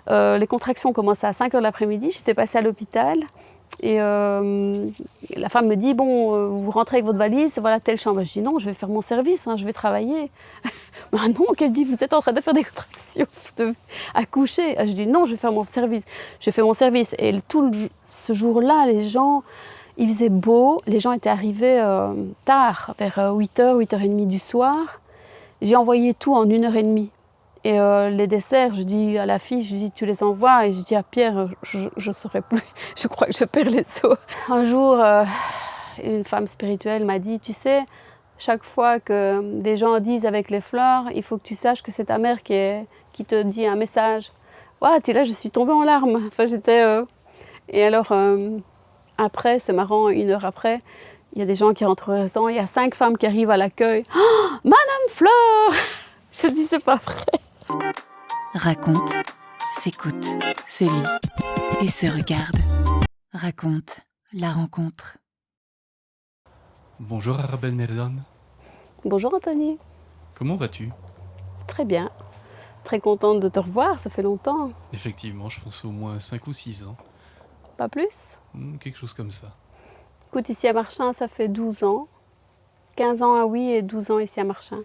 Les contractions commençaient à 5 heures de l'après-midi, j'étais passée à l'hôpital. Et la femme me dit, bon, vous rentrez avec votre valise, voilà telle chambre. Je dis non, je vais faire mon service, hein, je vais travailler. Ah non, qu'elle dit, vous êtes en train de faire des contractions, vous devez accoucher. Je dis non, je vais faire mon service. J'ai fait mon service et ce jour-là, les gens, il faisait beau, les gens étaient arrivés tard, vers 8h, 8h30 du soir. J'ai envoyé tout en 1h30. Et les desserts, je dis à la fille, je dis tu les envoies, et je dis à Pierre, je ne saurais plus, je crois que je perds les os. Un jour, une femme spirituelle m'a dit, tu sais, chaque fois que des gens disent avec les fleurs, il faut que tu saches que c'est ta mère qui te dit un message. What? Et là, je suis tombée en larmes. Enfin, j'étais... Et alors, après, c'est marrant, 1 heure après, il y a des gens qui rentrent au restaurant, il y a 5 femmes qui arrivent à l'accueil. Oh, Madame Fleur! Je dis, c'est pas vrai. Raconte, s'écoute, se lit et se regarde. Raconte la rencontre. Bonjour Arabelle Merdan. Bonjour Anthony. Comment vas-tu? Très bien. Très contente de te revoir, ça fait longtemps. Effectivement, je pense au moins 5 ou 6 ans. Pas plus? Quelque chose comme ça. Écoute, ici à Marchin, ça fait 12 ans. 15 ans à Oui et 12 ans ici à Marchin.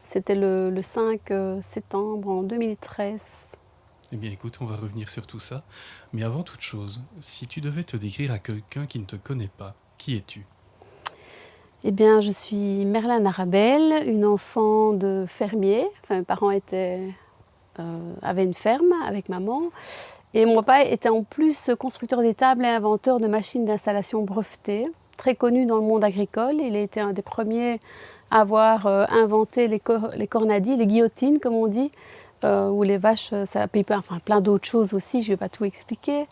C'était le 5 septembre en 2013. Eh bien écoute, on va revenir sur tout ça. Mais avant toute chose, si tu devais te décrire à quelqu'un qui ne te connaît pas, qui es-tu? Eh bien, je suis Merlane Arabelle, une enfant de fermier. Enfin, mes parents avaient une ferme avec maman. Et mon papa était en plus constructeur d'étables et inventeur de machines d'installation brevetées, très connu dans le monde agricole. Il a été un des premiers à avoir inventé les cornadis, les guillotines comme on dit, où les vaches, ça paye pas, enfin plein d'autres choses aussi, je ne vais pas tout expliquer.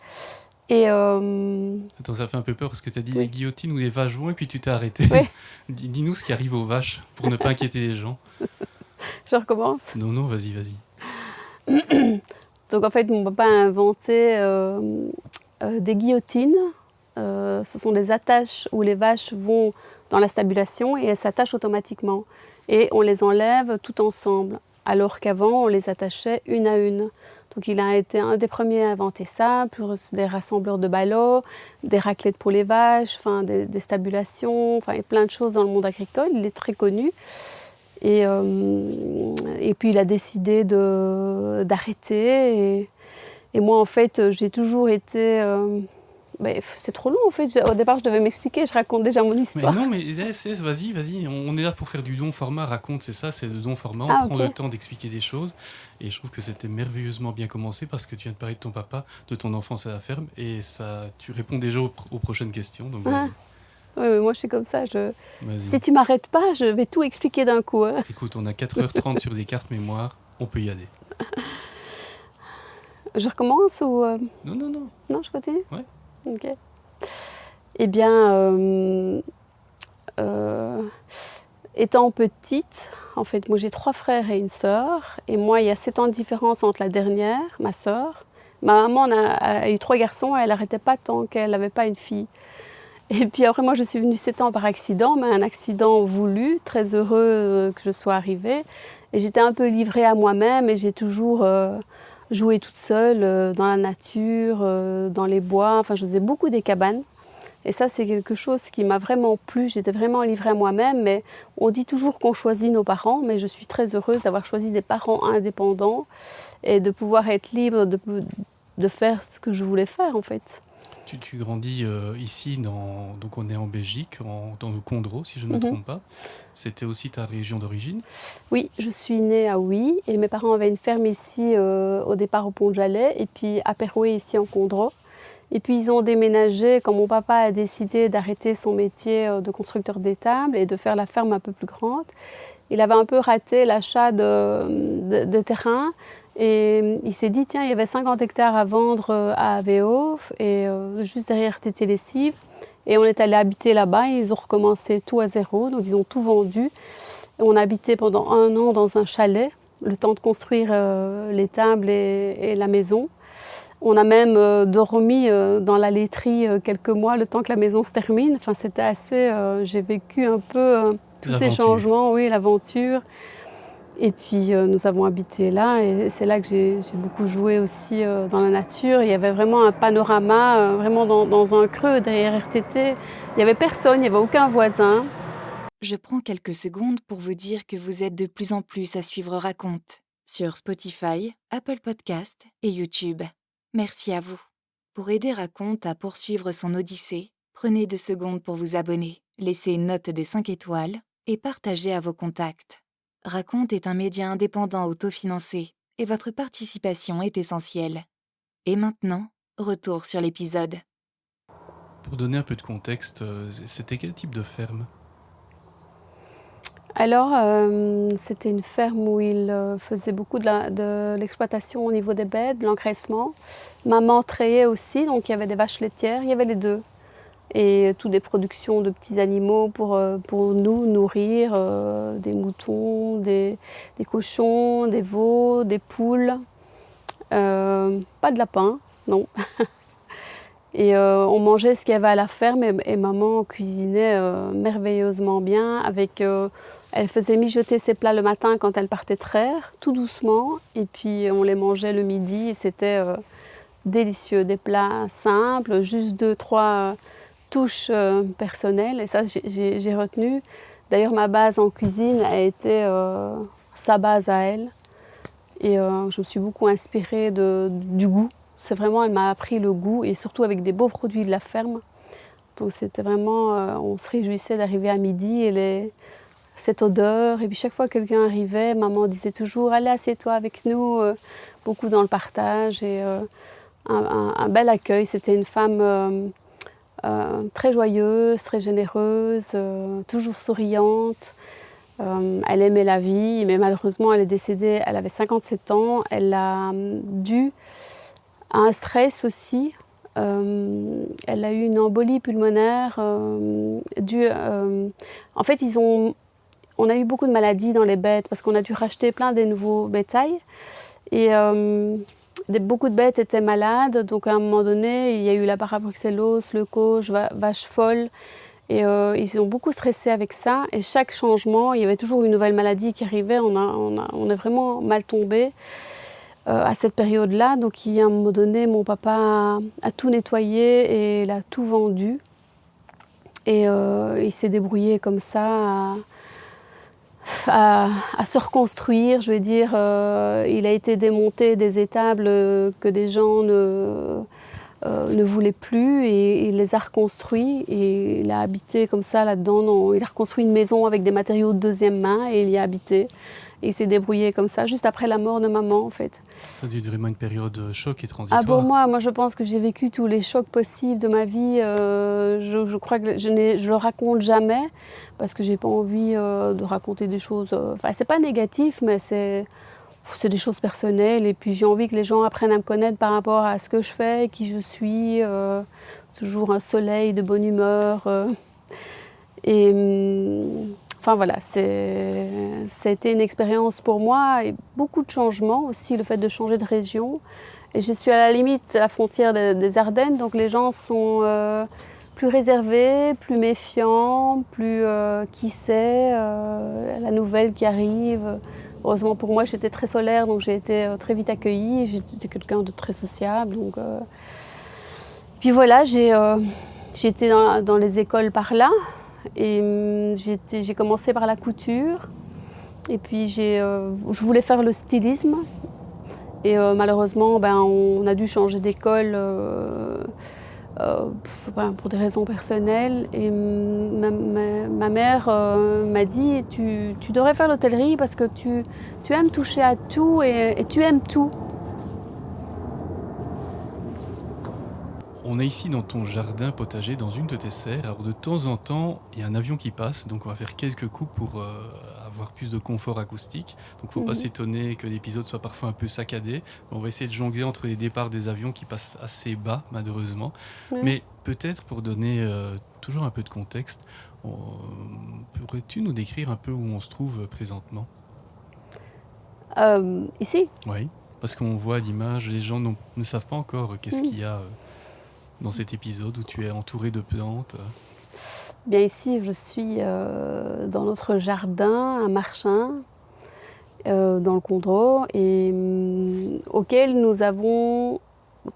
Et Attends, ça fait un peu peur parce que tu as dit oui. les guillotines ou les vaches vont et puis tu t'es arrêté. Oui. Dis-nous ce qui arrive aux vaches pour ne pas inquiéter les gens. Je recommence. Non, non, vas-y. Donc en fait, mon papa a inventé des guillotines. Ce sont des attaches où les vaches vont dans la stabulation et elles s'attachent automatiquement. Et on les enlève tout ensemble, alors qu'avant, on les attachait une à une. Donc il a été un des premiers à inventer ça, plus des rassembleurs de ballots, des raclettes pour les vaches, enfin, des stabulations, enfin, il y a plein de choses dans le monde agricole. Il est très connu. Et puis il a décidé d'arrêter. Et moi, en fait, j'ai toujours été... c'est trop long, en fait. Au départ, je devais m'expliquer. Je raconte déjà mon histoire. Mais non, mais vas-y. On est là pour faire du don format. Raconte, c'est ça, c'est le don format. On prend ok. le temps d'expliquer des choses. Et je trouve que c'était merveilleusement bien commencé parce que tu viens de parler de ton papa, de ton enfance à la ferme. Et ça, tu réponds déjà aux prochaines questions. Donc vas-y. Oui, mais moi, je suis comme ça. Vas-y. Si tu m'arrêtes pas, je vais tout expliquer d'un coup. Hein. Écoute, on a 4h30 sur des cartes mémoire. On peut y aller. Je recommence ou... Non. Non, je continue? Ouais. Ok. Eh bien, étant petite, en fait, moi j'ai 3 frères et une sœur. Et moi, il y a 7 ans de différence entre la dernière, ma sœur. Ma maman a eu 3 garçons et elle n'arrêtait pas tant qu'elle n'avait pas une fille. Et puis après, moi, je suis venue 7 ans par accident, mais un accident voulu, très heureux que je sois arrivée. Et j'étais un peu livrée à moi-même et j'ai toujours joué toute seule dans la nature, dans les bois. Enfin, je faisais beaucoup des cabanes. Et ça, c'est quelque chose qui m'a vraiment plu. J'étais vraiment livrée à moi-même. Mais on dit toujours qu'on choisit nos parents, mais je suis très heureuse d'avoir choisi des parents indépendants et de pouvoir être libre de faire ce que je voulais faire, en fait. Tu grandis ici, donc on est en Belgique, dans le Condro, si je ne me trompe pas. C'était aussi ta région d'origine? Oui, je suis née à Oui et mes parents avaient une ferme ici au départ au Pont-de-Jalais et puis à Perouet ici en Condro. Et puis ils ont déménagé quand mon papa a décidé d'arrêter son métier de constructeur d'étables et de faire la ferme un peu plus grande. Il avait un peu raté l'achat de terrain. Et il s'est dit, tiens, il y avait 50 hectares à vendre à Avehof, et juste derrière Tétélessive. Et on est allé habiter là-bas, et ils ont recommencé tout à zéro, donc ils ont tout vendu. Et on a habité pendant 1 an dans un chalet, le temps de construire les tables et la maison. On a même dormi dans la laiterie quelques mois, le temps que la maison se termine. Enfin, c'était assez... j'ai vécu un peu tous ces changements, oui, l'aventure. Et puis nous avons habité là et c'est là que j'ai beaucoup joué aussi dans la nature. Il y avait vraiment un panorama, vraiment dans un creux derrière RTT. Il n'y avait personne, il n'y avait aucun voisin. Je prends quelques secondes pour vous dire que vous êtes de plus en plus à suivre Raconte sur Spotify, Apple Podcast et YouTube. Merci à vous. Pour aider Raconte à poursuivre son odyssée, prenez 2 secondes pour vous abonner, laissez une note des 5 étoiles et partagez à vos contacts. Raconte est un média indépendant autofinancé et votre participation est essentielle. Et maintenant, retour sur l'épisode. Pour donner un peu de contexte, c'était quel type de ferme? Alors, c'était une ferme où il faisait beaucoup de l'exploitation au niveau des bêtes, de l'engraissement. Maman trayait aussi, donc il y avait des vaches laitières, il y avait les deux. Et toutes des productions de petits animaux pour nous nourrir, des moutons, des cochons, des veaux, des poules. Pas de lapin, non. Et on mangeait ce qu'il y avait à la ferme et maman cuisinait merveilleusement bien. Elle faisait mijoter ses plats le matin quand elle partait traire, tout doucement. Et puis on les mangeait le midi et c'était délicieux. Des plats simples, juste 2-3 touches personnelles. Et ça, j'ai retenu. D'ailleurs, ma base en cuisine a été sa base à elle. Et je me suis beaucoup inspirée du goût. C'est vraiment, elle m'a appris le goût et surtout avec des beaux produits de la ferme. Donc c'était vraiment, on se réjouissait d'arriver à midi et cette odeur. Et puis chaque fois que quelqu'un arrivait, maman disait toujours « Allez, assieds-toi avec nous », beaucoup dans le partage et un bel accueil. C'était une femme très joyeuse, très généreuse, toujours souriante. Elle aimait la vie, mais malheureusement elle est décédée, elle avait 57 ans. Elle a dû à un stress aussi. Elle a eu une embolie pulmonaire en fait, on a eu beaucoup de maladies dans les bêtes parce qu'on a dû racheter plein des nouveaux bétails. Et beaucoup de bêtes étaient malades. Donc à un moment donné, il y a eu la parabruxellose, le coche, vache folle. Et ils ont beaucoup stressé avec ça. Et chaque changement, il y avait toujours une nouvelle maladie qui arrivait. On est vraiment mal tombé à cette période-là. Donc à un moment donné, mon papa a tout nettoyé et il a tout vendu. Et il s'est débrouillé comme ça à se reconstruire. Je veux dire, il a été démonté des étables que des gens ne voulait plus et il les a reconstruits et il a habité comme ça là-dedans. Il a reconstruit une maison avec des matériaux de deuxième main et il y a habité. Et il s'est débrouillé comme ça, juste après la mort de maman en fait. Ça a dû vraiment une période de choc et transitoire. Ah pour moi je pense que j'ai vécu tous les chocs possibles de ma vie. Je crois que je le raconte jamais parce que j'ai pas envie de raconter des choses... Enfin c'est pas négatif mais c'est des choses personnelles et puis j'ai envie que les gens apprennent à me connaître par rapport à ce que je fais, qui je suis, toujours un soleil de bonne humeur. Enfin voilà, ça a été une expérience pour moi et beaucoup de changements aussi, le fait de changer de région. Et je suis à la limite de la frontière des Ardennes, donc les gens sont plus réservés, plus méfiants, plus qui sait, la nouvelle qui arrive. Heureusement pour moi, j'étais très solaire, donc j'ai été très vite accueillie. J'étais quelqu'un de très sociable. Donc, Puis voilà, j'ai été dans les écoles par là. Et j'ai commencé par la couture. Et puis je voulais faire le stylisme. Et malheureusement, on a dû changer d'école pour des raisons personnelles. Et ma mère m'a dit tu devrais faire l'hôtellerie parce que tu aimes toucher à tout et tu aimes tout. On est ici dans ton jardin potager, dans une de tes serres. Alors de temps en temps, il y a un avion qui passe, donc on va faire quelques coups pour avoir plus de confort acoustique. Donc il ne faut pas s'étonner que l'épisode soit parfois un peu saccadé. On va essayer de jongler entre les départs des avions qui passent assez bas, malheureusement. Mais peut-être pour donner toujours un peu de contexte, pourrais-tu nous décrire un peu où on se trouve présentement ? Ici ? Oui, parce qu'on voit l'image, les gens ne savent pas encore qu'est-ce qu'il y a dans cet épisode où tu es entourée de plantes. Bien ici, je suis dans notre jardin à Marchin. dans le Condro, et auquel nous avons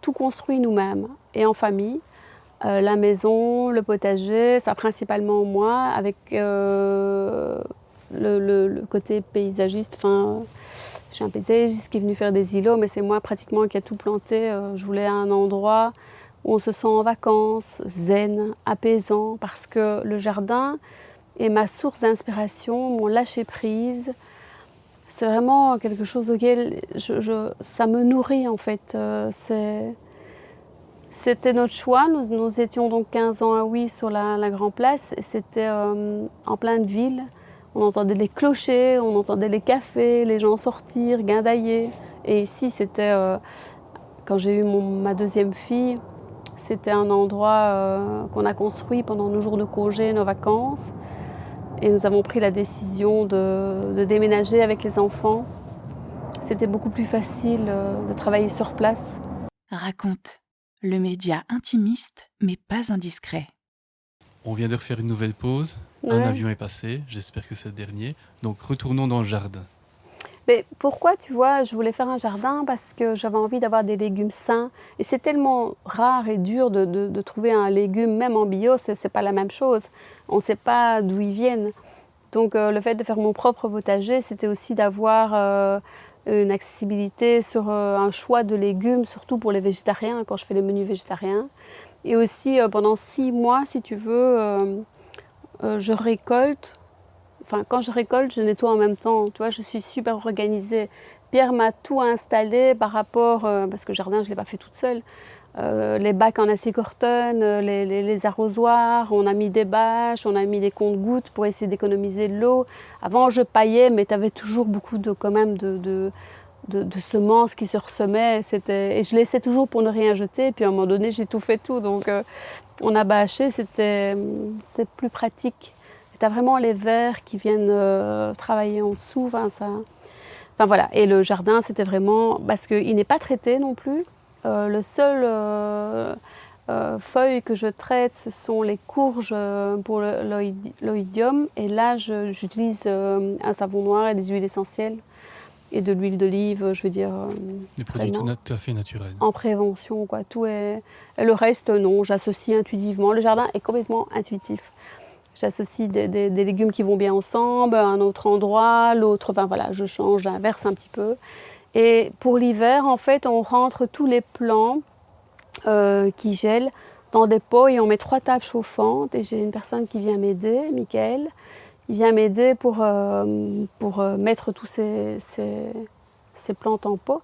tout construit nous-mêmes et en famille. La maison, le potager, ça principalement moi, avec le côté paysagiste. Enfin, j'ai un paysagiste qui est venu faire des îlots, mais c'est moi pratiquement qui a tout planté. Je voulais un endroit où on se sent en vacances, zen, apaisant, parce que le jardin est ma source d'inspiration, mon lâcher-prise. C'est vraiment quelque chose auquel ça me nourrit en fait. C'était notre choix. Nous étions donc 15 ans à Huy sur la Grand Place. C'était en pleine ville. On entendait les clochers, on entendait les cafés, les gens sortir, guindailler. Et ici, c'était, quand j'ai eu ma deuxième fille, c'était un endroit qu'on a construit pendant nos jours de congé, nos vacances. Et nous avons pris la décision de déménager avec les enfants. C'était beaucoup plus facile de travailler sur place. Raconte, le média intimiste, mais pas indiscret. On vient de refaire une nouvelle pause. Ouais. Un avion est passé, j'espère que c'est le dernier. Donc retournons dans le jardin. Mais pourquoi, tu vois, je voulais faire un jardin? Parce que j'avais envie d'avoir des légumes sains. Et c'est tellement rare et dur de trouver un légume, même en bio, c'est pas la même chose. On ne sait pas d'où ils viennent. Donc le fait de faire mon propre potager, c'était aussi d'avoir une accessibilité sur un choix de légumes, surtout pour les végétariens, quand je fais les menus végétariens. Et aussi pendant 6 mois, si tu veux, je récolte. Enfin, quand je récolte, je nettoie en même temps. Tu vois, je suis super organisée. Pierre m'a tout installé par rapport, parce que le jardin, je ne l'ai pas fait toute seule. Les bacs en acier Corton, les arrosoirs, on a mis des bâches, on a mis des comptes-gouttes pour essayer d'économiser de l'eau. Avant, je paillais, mais tu avais toujours beaucoup quand même de semences qui se ressemaient. Et je laissais toujours pour ne rien jeter. Puis à un moment donné, j'ai tout fait tout. Donc on a bâché, c'est plus pratique. Tu as vraiment les vers qui viennent travailler en dessous. Enfin voilà. Et le jardin, c'était vraiment... Parce qu'il n'est pas traité non plus. Le seul feuille que je traite, ce sont les courges pour l'oïdium. Et là, j'utilise un savon noir et des huiles essentielles. Et de l'huile d'olive, je veux dire... Des produits tout à fait naturels. En prévention, quoi. Tout est... Et le reste, non, j'associe intuitivement. Le jardin est complètement intuitif. J'associe des légumes qui vont bien ensemble, à un autre endroit, l'autre... Enfin voilà, je change, j'inverse un petit peu. Et pour l'hiver, en fait, on rentre tous les plants qui gèlent dans des pots et on met 3 tables chauffantes. Et j'ai une personne qui vient m'aider, Mickaël. Il vient m'aider pour mettre tous ces plantes en pot.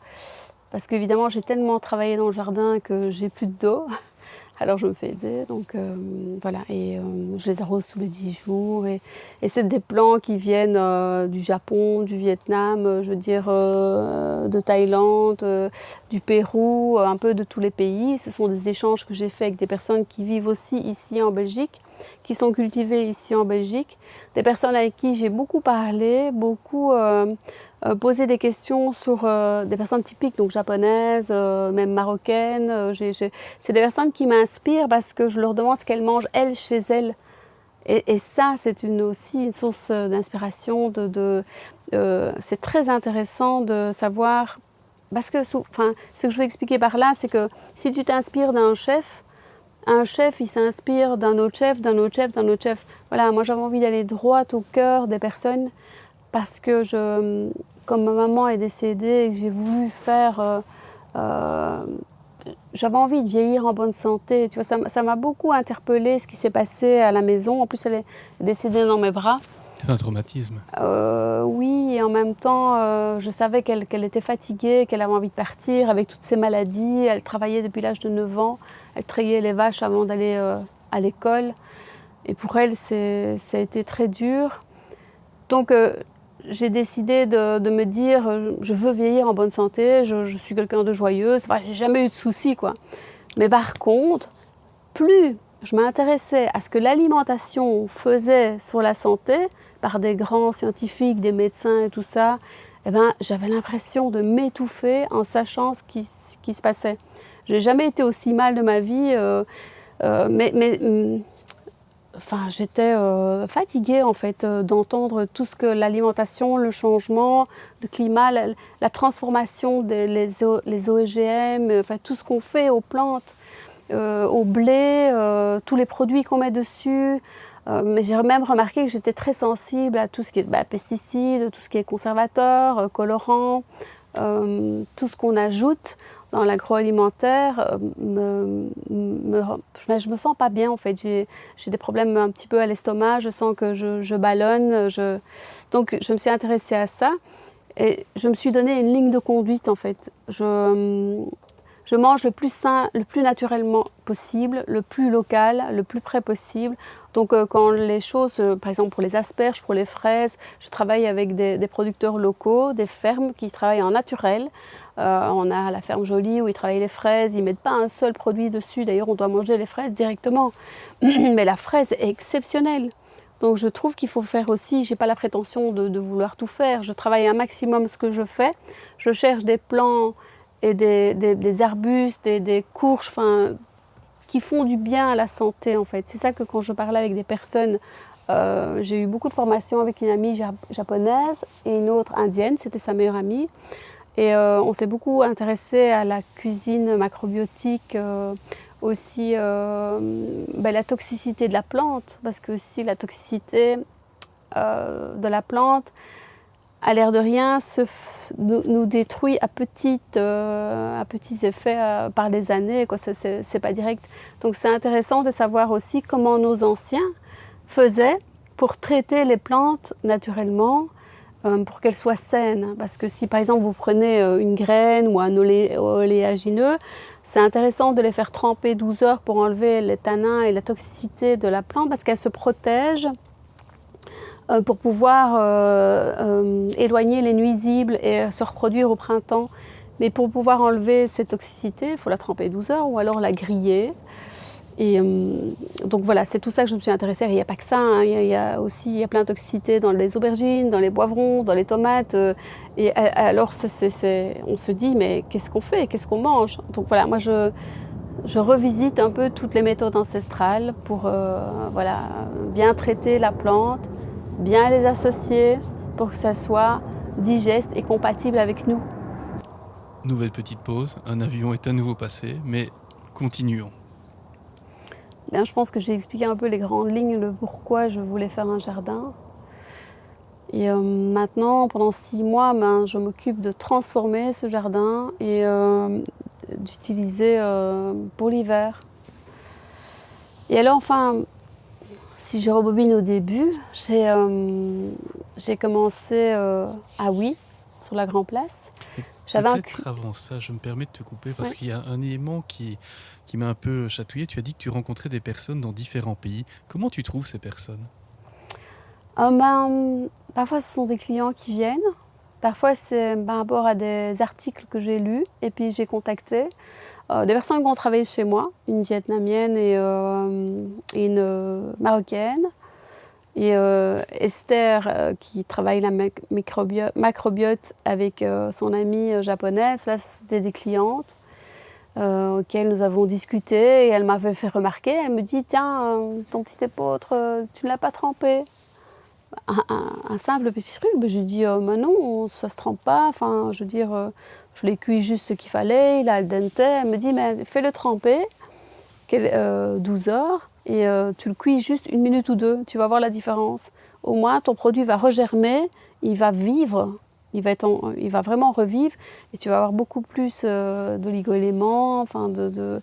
Parce qu'évidemment, j'ai tellement travaillé dans le jardin que j'ai plus d'eau. Alors je me fais aider, donc voilà. Et je les arrose tous les 10 jours. Et c'est des plants qui viennent du Japon, du Vietnam, je veux dire de Thaïlande, du Pérou, un peu de tous les pays. Ce sont des échanges que j'ai faits avec des personnes qui vivent aussi ici en Belgique, qui sont cultivées ici en Belgique. Des personnes avec qui j'ai beaucoup parlé, beaucoup posé des questions sur des personnes typiques, donc japonaises, même marocaines. C'est des personnes qui m'inspirent parce que je leur demande ce qu'elles mangent, elles, chez elles. Et ça, c'est aussi une source d'inspiration. C'est très intéressant de savoir... Parce que ce que je veux expliquer par là, c'est que si tu t'inspires d'un chef, un chef, il s'inspire d'un autre chef, d'un autre chef, d'un autre chef. Voilà, moi j'avais envie d'aller droit au cœur des personnes parce que comme ma maman est décédée et que j'ai voulu faire... j'avais envie de vieillir en bonne santé. Tu vois, ça m'a beaucoup interpellée ce qui s'est passé à la maison. En plus, elle est décédée dans mes bras. C'est un traumatisme. Oui, et en même temps, je savais qu'elle était fatiguée, qu'elle avait envie de partir avec toutes ces maladies. Elle travaillait depuis l'âge de 9 ans. Elle trayait les vaches avant d'aller à l'école. Et pour elle, ça a été très dur. Donc, j'ai décidé de me dire, je veux vieillir en bonne santé, je suis quelqu'un de joyeuse. Enfin, j'ai jamais eu de soucis, quoi. Mais par contre, plus je m'intéressais à ce que l'alimentation faisait sur la santé, par des grands scientifiques, des médecins et tout ça, eh ben, j'avais l'impression de m'étouffer en sachant ce qui se passait. Je n'ai jamais été aussi mal de ma vie, mais j'étais fatiguée en fait d'entendre tout ce que l'alimentation, le changement, le climat, la transformation les OGM, tout ce qu'on fait aux plantes, au blé, tous les produits qu'on met dessus. Mais j'ai même remarqué que j'étais très sensible à tout ce qui est pesticides, tout ce qui est conservateurs, colorants, tout ce qu'on ajoute dans l'agroalimentaire. Je me sens pas bien en fait. J'ai des problèmes un petit peu à l'estomac, je sens que je ballonne. Donc je me suis intéressée à ça et je me suis donné une ligne de conduite en fait. Je mange le plus sain, le plus naturellement possible, le plus local, le plus près possible. Donc quand les choses, par exemple pour les asperges, pour les fraises, je travaille avec des producteurs locaux, des fermes qui travaillent en naturel. On a la ferme Jolie où ils travaillent les fraises, ils ne mettent pas un seul produit dessus. D'ailleurs, on doit manger les fraises directement. Mais la fraise est exceptionnelle. Donc je trouve qu'il faut faire aussi, je n'ai pas la prétention de vouloir tout faire. Je travaille un maximum ce que je fais. Je cherche des plants et des arbustes, des courges, qui font du bien à la santé en fait. C'est ça que quand je parlais avec des personnes, j'ai eu beaucoup de formations avec une amie japonaise et une autre indienne, c'était sa meilleure amie. Et on s'est beaucoup intéressé à la cuisine macrobiotique, aussi la toxicité de la plante, parce que si la toxicité de la plante, à l'air de rien, nous détruit à petits effets par les années, quoi. C'est pas direct. Donc c'est intéressant de savoir aussi comment nos anciens faisaient pour traiter les plantes naturellement, pour qu'elles soient saines. Parce que si par exemple vous prenez une graine ou un oléagineux, c'est intéressant de les faire tremper 12 heures pour enlever les tanins et la toxicité de la plante, parce qu'elle se protège pour pouvoir éloigner les nuisibles et se reproduire au printemps. Mais pour pouvoir enlever cette toxicité, il faut la tremper 12 heures ou alors la griller. Et donc voilà, c'est tout ça que je me suis intéressée. Il n'y a pas que ça, hein. Il y a plein de toxicité dans les aubergines, dans les poivrons, dans les tomates. Et alors on se dit, mais qu'est-ce qu'on fait? Qu'est-ce qu'on mange? Donc voilà, moi je revisite un peu toutes les méthodes ancestrales pour bien traiter la plante, bien les associer pour que ça soit digeste et compatible avec nous. Nouvelle petite pause, un avion est à nouveau passé, mais continuons. Bien, je pense que j'ai expliqué un peu les grandes lignes, le pourquoi je voulais faire un jardin. Et maintenant, pendant 6 mois, je m'occupe de transformer ce jardin et d'utiliser pour l'hiver. Et alors, si je rebobine au début, j'ai commencé à Oui, sur la Grand Place. Peut-être avant ça, je me permets de te couper parce qu'il y a un élément qui m'a un peu chatouillé. Tu as dit que tu rencontrais des personnes dans différents pays. Comment tu trouves ces personnes? Parfois, ce sont des clients qui viennent. Parfois, c'est par rapport à des articles que j'ai lus et puis j'ai contacté des personnes qui ont travaillé chez moi, une vietnamienne et une marocaine. Et Esther, qui travaille la macrobiote avec son amie japonaise, là, c'était des clientes auxquelles nous avons discuté. Et elle m'avait fait remarquer, elle me dit, tiens, ton petit épeautre, tu ne l'as pas trempé? Un simple petit truc, j'ai dit, non, ça ne se trempe pas. Je l'ai cuit juste ce qu'il fallait, il a al dente. Elle me dit, mais fais-le tremper 12 heures. Et tu le cuis juste 1 minute ou 2, tu vas voir la différence. Au moins, ton produit va regermer, il va vivre, il va vraiment revivre et tu vas avoir beaucoup plus d'oligo-éléments, de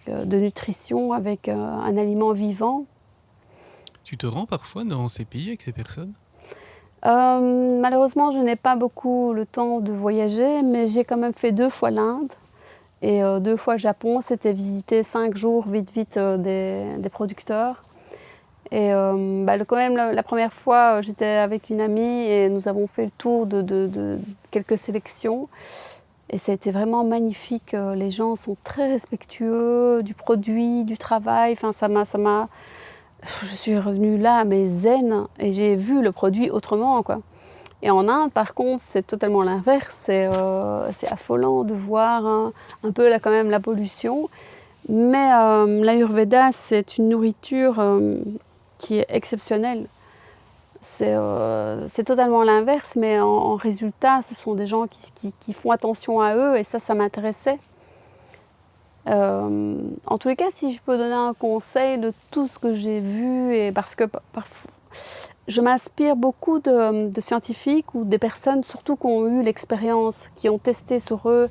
nutrition avec un aliment vivant. Tu te rends parfois dans ces pays avec ces personnes? Malheureusement, je n'ai pas beaucoup le temps de voyager, mais j'ai quand même fait 2 fois l'Inde. Et 2 fois le Japon, c'était visiter 5 jours vite des producteurs. Et quand même, la première fois, j'étais avec une amie et nous avons fait le tour de quelques sélections. Et ça a été vraiment magnifique. Les gens sont très respectueux du produit, du travail. Je suis revenue là, mais zen, et j'ai vu le produit autrement, quoi. Et en Inde, par contre, c'est totalement l'inverse. C'est affolant de voir un peu quand même la pollution. Mais l'Ayurveda, c'est une nourriture qui est exceptionnel. C'est totalement l'inverse, mais en résultat, ce sont des gens qui font attention à eux, et ça m'intéressait. En tous les cas, si je peux donner un conseil de tout ce que j'ai vu, et parce que parfois, je m'inspire beaucoup de scientifiques ou des personnes surtout qui ont eu l'expérience, qui ont testé sur eux.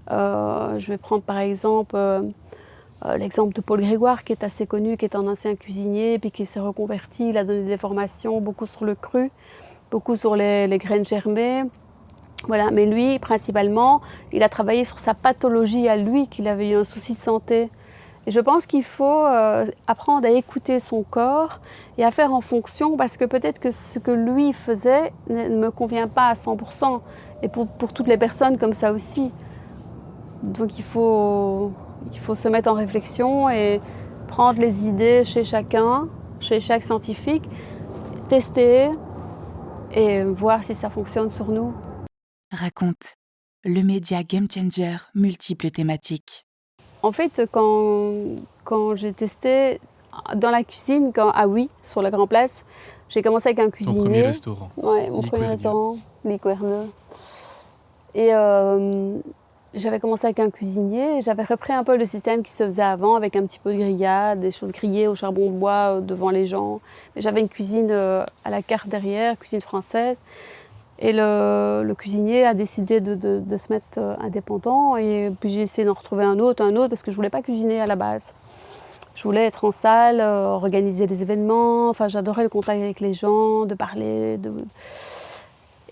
Je vais prendre par exemple l'exemple de Paul Grégoire, qui est assez connu, qui est un ancien cuisinier, puis qui s'est reconverti. Il a donné des formations, beaucoup sur le cru, beaucoup sur les graines germées. Voilà. Mais lui, principalement, il a travaillé sur sa pathologie à lui, qu'il avait eu un souci de santé. Et je pense qu'il faut apprendre à écouter son corps et à faire en fonction, parce que peut-être que ce que lui faisait ne me convient pas à 100%. Et pour toutes les personnes comme ça aussi. Donc il faut se mettre en réflexion et prendre les idées chez chacun, chez chaque scientifique, tester et voir si ça fonctionne sur nous. Raconte, le média Game Changer, multiples thématiques. En fait, quand j'ai testé dans la cuisine, sur la Grand Place, j'ai commencé avec un cuisinier. Ton premier restaurant. Ouais, mon premier restaurant, Liquerneux. Et j'avais commencé avec un cuisinier, et j'avais repris un peu le système qui se faisait avant, avec un petit peu de grillade, des choses grillées au charbon de bois devant les gens. Mais j'avais une cuisine à la carte derrière, cuisine française. Et le cuisinier a décidé de se mettre indépendant, et puis j'ai essayé d'en retrouver un autre, parce que je ne voulais pas cuisiner à la base. Je voulais être en salle, organiser des événements, enfin j'adorais le contact avec les gens, de parler.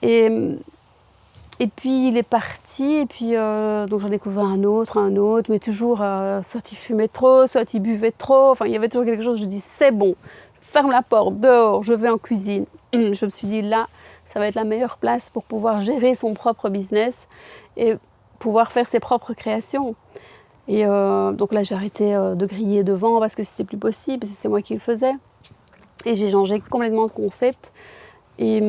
Et puis il est parti, et puis donc j'en ai découvert un autre, mais toujours soit il fumait trop, soit il buvait trop, enfin il y avait toujours quelque chose. Je dis c'est bon, je ferme la porte, dehors, je vais en cuisine. Je me suis dit là, ça va être la meilleure place pour pouvoir gérer son propre business et pouvoir faire ses propres créations. Et donc là, j'ai arrêté de griller devant parce que c'était plus possible, parce que c'est moi qui le faisais. Et j'ai changé complètement de concept. Et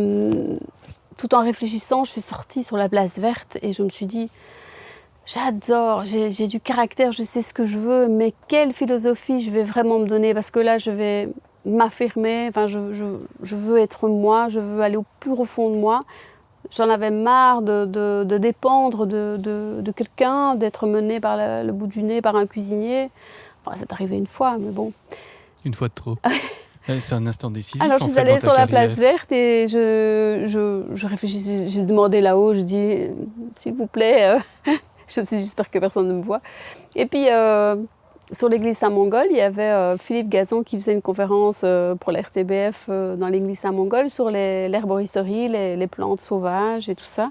tout en réfléchissant, je suis sortie sur la place verte et je me suis dit, j'adore, j'ai du caractère, je sais ce que je veux, mais quelle philosophie je vais vraiment me donner, parce que là, je vais m'affirmer, enfin, je veux être moi, je veux aller au plus profond de moi. J'en avais marre de dépendre de quelqu'un, d'être menée par le bout du nez par un cuisinier. Enfin, c'est arrivé une fois, mais bon. Une fois de trop. C'est un instant décisif. Alors je suis allée sur la place verte et je réfléchissais, j'ai demandé là-haut, je dis s'il vous plaît, je me suis dit j'espère que personne ne me voit. Et puis sur l'église Saint-Mongol, il y avait Philippe Gazon qui faisait une conférence pour la RTBF dans l'église Saint-Mongol sur l'herboristerie, les plantes sauvages et tout ça.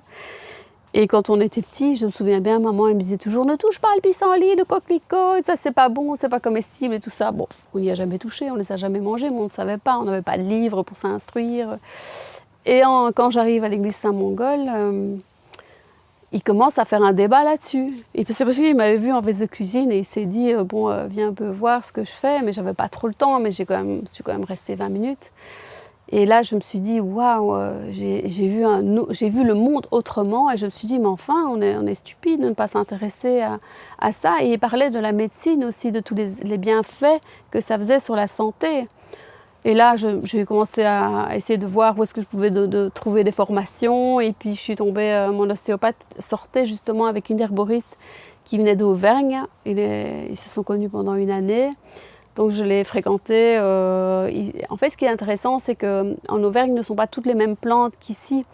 Et quand on était petit, je me souviens bien, maman elle me disait toujours « Ne touche pas le pissenlit, le coquelicot, ça c'est pas bon, c'est pas comestible » et tout ça. Bon, on n'y a jamais touché, on les a jamais mangés, mais on ne savait pas, on n'avait pas de livre pour s'instruire. Et quand j'arrive à l'église Saint-Mongol, il commence à faire un débat là-dessus. Et c'est parce qu'il m'avait vu en veste de cuisine et il s'est dit « Bon, viens un peu voir ce que je fais », mais j'avais pas trop le temps, mais je suis quand même restée 20 minutes. Et là, je me suis dit, waouh, j'ai vu le monde autrement. Et je me suis dit, mais enfin, on est stupide de ne pas s'intéresser à ça. Et il parlait de la médecine aussi, de tous les bienfaits que ça faisait sur la santé. Et là, j'ai commencé à essayer de voir où est-ce que je pouvais trouver des formations. Et puis, je suis tombée, mon ostéopathe sortait justement avec une herboriste qui venait d'Auvergne. Ils se sont connus pendant une année. Donc je l'ai fréquenté. En fait, ce qui est intéressant, c'est qu'en Auvergne, ne sont pas toutes les mêmes plantes qu'ici.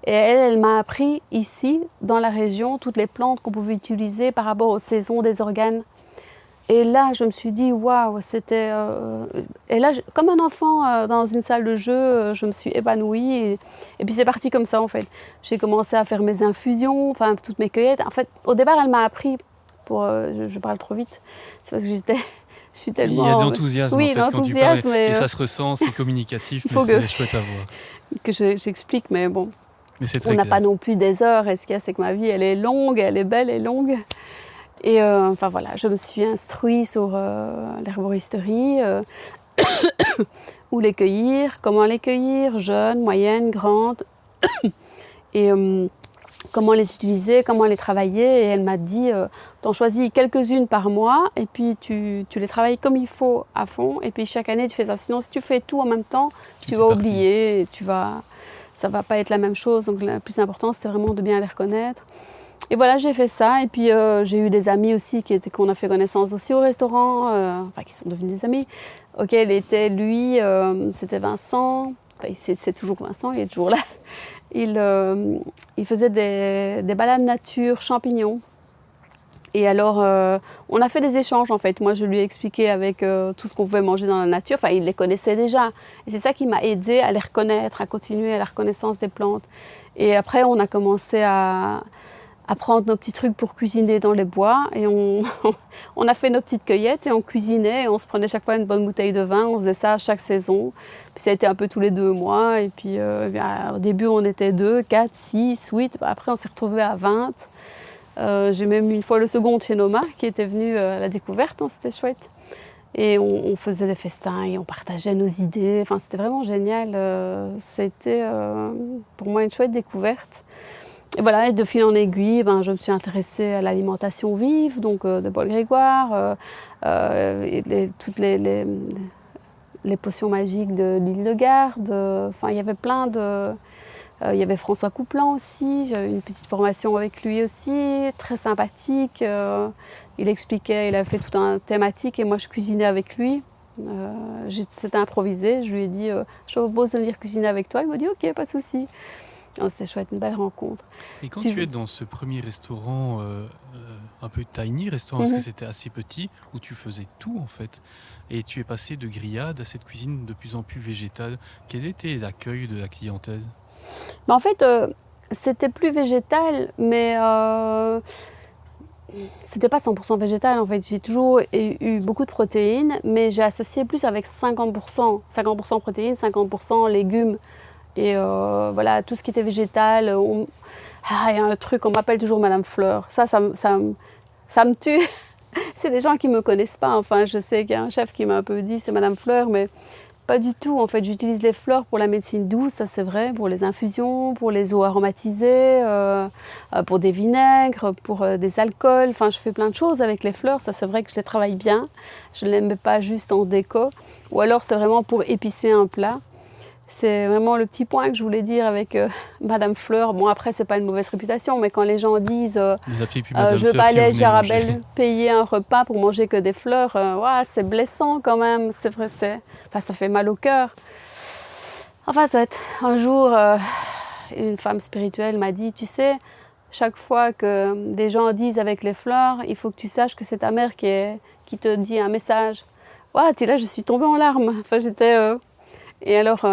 Et elle m'a appris ici, dans la région, toutes les plantes qu'on pouvait utiliser par rapport aux saisons des organes. Et là, je me suis dit, waouh, c'était... Et là, comme un enfant dans une salle de jeu, je me suis épanouie. Et puis c'est parti comme ça, en fait. J'ai commencé à faire mes infusions, enfin, toutes mes cueillettes. En fait, au départ, elle m'a appris, je parle trop vite, c'est parce que je suis tellement... Il y a de l'enthousiasme oui, en fait, quand tu parles, et ça se ressent, c'est communicatif, mais c'est chouette à voir. Que j'explique, mais bon, mais on n'a pas non plus des heures, et ce qu'il y a, c'est que ma vie, elle est longue, elle est belle et longue. Et enfin voilà, je me suis instruite sur l'herboristerie, où les cueillir, comment les cueillir, jeunes, moyennes, grandes. Et comment les utiliser, comment les travailler. Et elle m'a dit, t'en choisis quelques-unes par mois et puis tu les travailles comme il faut à fond. Et puis chaque année, tu fais ça. Sinon, si tu fais tout en même temps, tu vas oublier et ça ne va pas être la même chose. Donc le plus important, c'était vraiment de bien les reconnaître. Et voilà, j'ai fait ça. Et puis j'ai eu des amis aussi qu'on a fait connaissance aussi au restaurant, enfin qui sont devenus des amis, auxquels était lui, c'était Vincent. Enfin, c'est toujours Vincent, il est toujours là. Il faisait des balades nature, champignons. Et alors, on a fait des échanges en fait. Moi, je lui ai expliqué avec tout ce qu'on pouvait manger dans la nature. Enfin, il les connaissait déjà. Et c'est ça qui m'a aidée à les reconnaître, à continuer à la reconnaissance des plantes. Et après, on a commencé à prendre nos petits trucs pour cuisiner dans les bois. Et on a fait nos petites cueillettes et on cuisinait. Et on se prenait chaque fois une bonne bouteille de vin. On faisait ça chaque saison. Puis ça a été un peu tous les 2 mois. Et puis au début, on était 2, 4, 6, 8. Après, on s'est retrouvés à 20. J'ai même eu une fois le second chez Noma qui était venu à la découverte. C'était chouette. Et on faisait des festins et on partageait nos idées. Enfin, c'était vraiment génial. C'était pour moi une chouette découverte. Et voilà, et de fil en aiguille, je me suis intéressée à l'alimentation vive, donc de Paul Grégoire, toutes les potions magiques de l'île de Garde. Enfin, il y avait plein de... il y avait François Couplan aussi, j'ai eu une petite formation avec lui aussi, très sympathique. Il expliquait, il a fait tout un thématique et moi je cuisinais avec lui. C'était improvisé, je lui ai dit je te propose de venir cuisiner avec toi. Il m'a dit ok, pas de souci. C'était chouette, une belle rencontre. Et quand tu es dans ce premier restaurant, un peu tiny restaurant, parce que c'était assez petit, où tu faisais tout en fait, et tu es passé de grillade à cette cuisine de plus en plus végétale, quel était l'accueil de la clientèle ? En fait, c'était plus végétal, mais c'était pas 100% végétal en fait. J'ai toujours eu beaucoup de protéines, mais j'ai associé plus avec 50%. 50% protéines, 50% légumes. Et voilà, tout ce qui était végétal. Il y a un truc, on m'appelle toujours Madame Fleur. Ça me tue. C'est des gens qui ne me connaissent pas. Enfin, je sais qu'il y a un chef qui m'a un peu dit c'est Madame Fleur, mais pas du tout. En fait, j'utilise les fleurs pour la médecine douce, ça c'est vrai, pour les infusions, pour les eaux aromatisées, pour des vinaigres, pour des alcools. Enfin, je fais plein de choses avec les fleurs. Ça c'est vrai que je les travaille bien. Je ne les mets pas juste en déco. Ou alors c'est vraiment pour épicer un plat. C'est vraiment le petit point que je voulais dire avec Madame Fleur. Bon, après, c'est pas une mauvaise réputation, mais quand les gens disent je veux pas aller à Jarabel payer un repas pour manger que des fleurs, c'est blessant quand même. C'est vrai, ça fait mal au cœur. Enfin, soit un jour, une femme spirituelle m'a dit, tu sais, chaque fois que des gens disent avec les fleurs, il faut que tu saches que c'est ta mère qui te dit un message. Et là, je suis tombée en larmes. Enfin, j'étais... Et alors,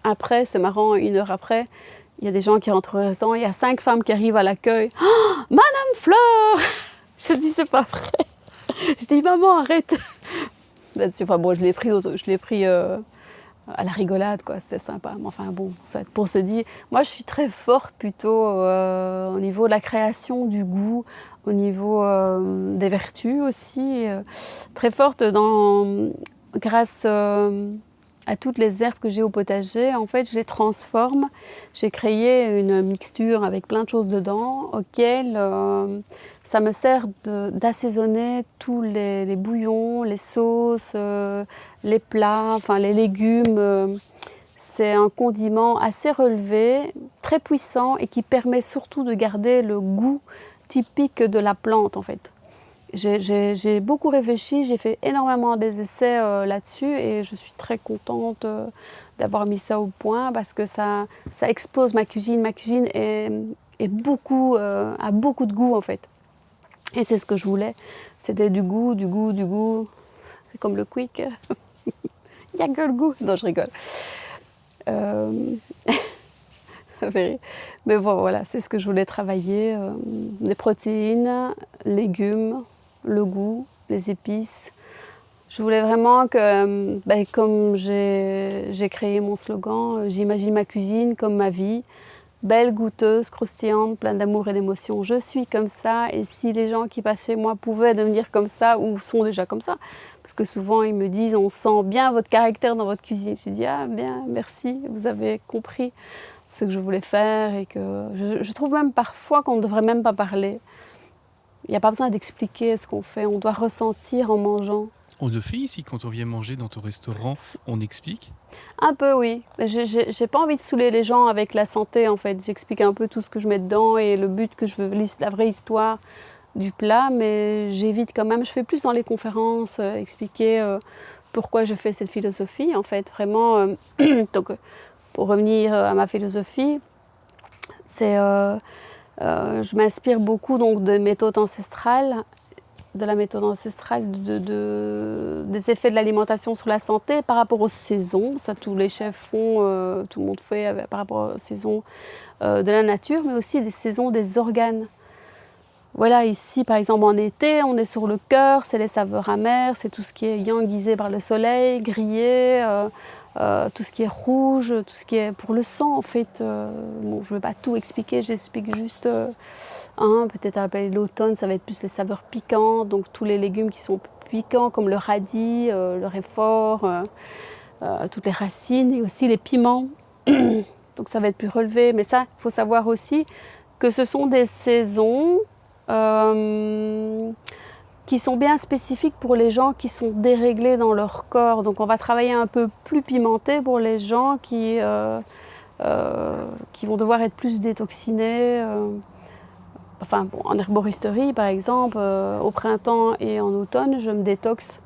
après, c'est marrant, 1 heure après, il y a des gens qui rentrent au restaurant, il y a 5 femmes qui arrivent à l'accueil. Oh, Madame Fleur! Je dis, c'est pas vrai. Je dis, maman, arrête. Enfin bon, je l'ai pris à la rigolade, quoi. C'était sympa. Mais enfin bon, pour se dire, moi je suis très forte plutôt au niveau de la création, du goût, au niveau des vertus aussi. Très forte grâce... à toutes les herbes que j'ai au potager, en fait, je les transforme. J'ai créé une mixture avec plein de choses dedans, auquel ça me sert d'assaisonner tous les bouillons, les sauces, les plats, enfin les légumes. C'est un condiment assez relevé, très puissant et qui permet surtout de garder le goût typique de la plante, en fait. J'ai beaucoup réfléchi, j'ai fait énormément des essais là-dessus et je suis très contente d'avoir mis ça au point parce que ça explose ma cuisine. Ma cuisine a beaucoup de goût en fait. Et c'est ce que je voulais. C'était du goût. C'est comme le quick. Il n'y a que le goût. Non, je rigole. Mais bon, voilà, c'est ce que je voulais travailler. Des protéines, légumes, le goût, les épices. Je voulais vraiment que, comme j'ai créé mon slogan, j'imagine ma cuisine comme ma vie, belle, goûteuse, croustillante, pleine d'amour et d'émotion. Je suis comme ça et si les gens qui passent chez moi pouvaient devenir comme ça ou sont déjà comme ça, parce que souvent ils me disent on sent bien votre caractère dans votre cuisine. Je dis bien, merci, vous avez compris ce que je voulais faire et que je trouve même parfois qu'on ne devrait même pas parler. Il n'y a pas besoin d'expliquer ce qu'on fait, on doit ressentir en mangeant. On le fait ici, quand on vient manger dans ton restaurant, on explique? Un peu, oui. J'ai pas envie de saouler les gens avec la santé, en fait. J'explique un peu tout ce que je mets dedans et le but que je veux, la vraie histoire du plat, mais j'évite quand même. Je fais plus dans les conférences, expliquer pourquoi je fais cette philosophie, en fait. Vraiment, donc, pour revenir à ma philosophie, c'est... je m'inspire beaucoup donc, de méthodes ancestrales, des effets de l'alimentation sur la santé par rapport aux saisons. Ça, tous les chefs font, tout le monde fait par rapport aux saisons de la nature, mais aussi des saisons des organes. Voilà, ici, par exemple, en été, on est sur le cœur, c'est les saveurs amères, c'est tout ce qui est yanguisé par le soleil, grillé, tout ce qui est rouge, tout ce qui est pour le sang, en fait. Bon, je ne vais pas tout expliquer, j'explique juste... peut-être à l'automne, ça va être plus les saveurs piquantes, donc tous les légumes qui sont piquants, comme le radis, le réfort, toutes les racines, et aussi les piments. Donc ça va être plus relevé, mais ça, il faut savoir aussi que ce sont des saisons qui sont bien spécifiques pour les gens qui sont déréglés dans leur corps. Donc on va travailler un peu plus pimenté pour les gens qui vont devoir être plus détoxinés. Enfin, bon, en herboristerie, par exemple, au printemps et en automne, je me détoxe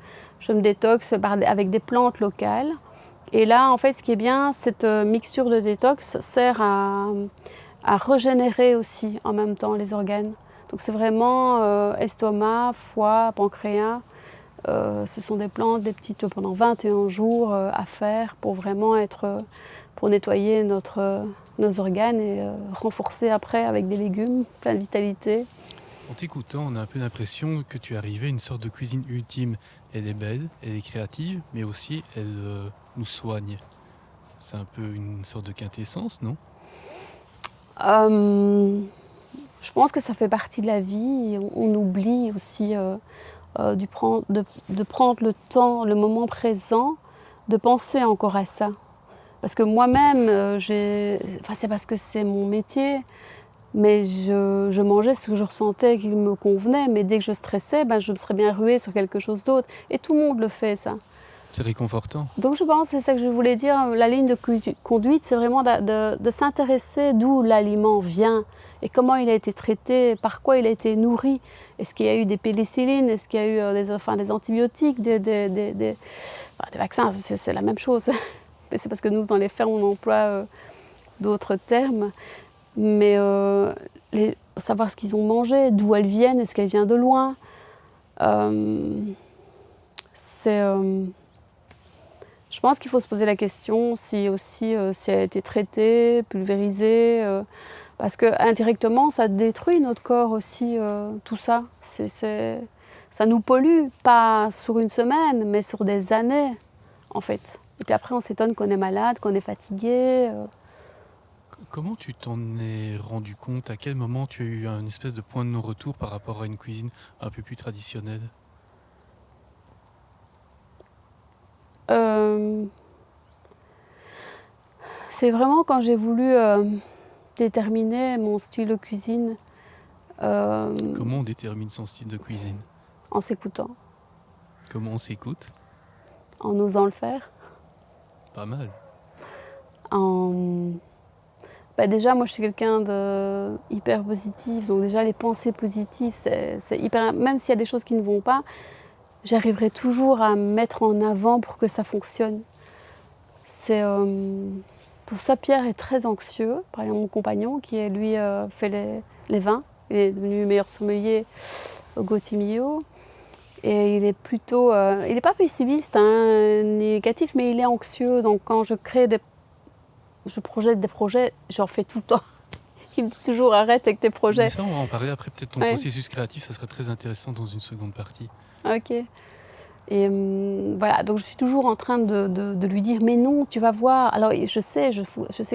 avec des plantes locales. Et là, en fait, ce qui est bien, cette mixture de détox sert à régénérer aussi en même temps les organes. Donc c'est vraiment estomac, foie, pancréas. Ce sont des plantes, des petites pendant 21 jours à faire pour vraiment pour nettoyer nos organes et renforcer après avec des légumes, plein de vitalité. En t'écoutant, on a un peu l'impression que tu arrivais à une sorte de cuisine ultime. Elle est belle, elle est créative, mais aussi elle nous soigne. C'est un peu une sorte de quintessence, non? Je pense que ça fait partie de la vie. On oublie aussi de prendre le temps, le moment présent, de penser encore à ça. Parce que moi-même, c'est parce que c'est mon métier, mais je mangeais ce que je ressentais qui me convenait. Mais dès que je stressais, je me serais bien ruée sur quelque chose d'autre. Et tout le monde le fait, ça. C'est réconfortant. Donc je pense, c'est ça que je voulais dire, la ligne de conduite, c'est vraiment de s'intéresser d'où l'aliment vient et comment il a été traité, par quoi il a été nourri. Est-ce qu'il y a eu des pénicillines, est-ce qu'il y a eu des antibiotiques, des vaccins, c'est la même chose. Mais c'est parce que nous, dans les fermes, on emploie d'autres termes. Mais savoir ce qu'ils ont mangé, d'où elles viennent, est-ce qu'elles viennent de loin, je pense qu'il faut se poser la question si elle a été traitée, pulvérisée, parce que indirectement, ça détruit notre corps aussi, tout ça. Ça nous pollue, pas sur une semaine, mais sur des années, en fait. Et puis après, on s'étonne qu'on est malade, qu'on est fatigué. Comment tu t'en es rendu compte? À quel moment tu as eu un espèce de point de non-retour par rapport à une cuisine un peu plus traditionnelle? C'est vraiment quand j'ai voulu déterminer mon style de cuisine. Comment on détermine son style de cuisine? En s'écoutant. Comment on s'écoute? En osant le faire. Pas mal. Déjà, moi, je suis quelqu'un de hyper positif. Donc déjà, les pensées positives, c'est hyper... Même s'il y a des choses qui ne vont pas, j'arriverai toujours à me mettre en avant pour que ça fonctionne. Pour ça, Pierre est très anxieux. Par exemple, mon compagnon, qui lui fait les vins. Il est devenu meilleur sommelier au Gauthier-Millau. Et il est plutôt... il n'est pas pessimiste, négatif, mais il est anxieux. Donc quand je projette des projets, j'en fais tout le temps. Il me dit toujours arrête avec tes projets. Mais ça, on va en parler après. Peut-être ton processus créatif, ça serait très intéressant dans une seconde partie. Ok. Et voilà, donc je suis toujours en train de lui dire mais non, tu vas voir. Alors je sais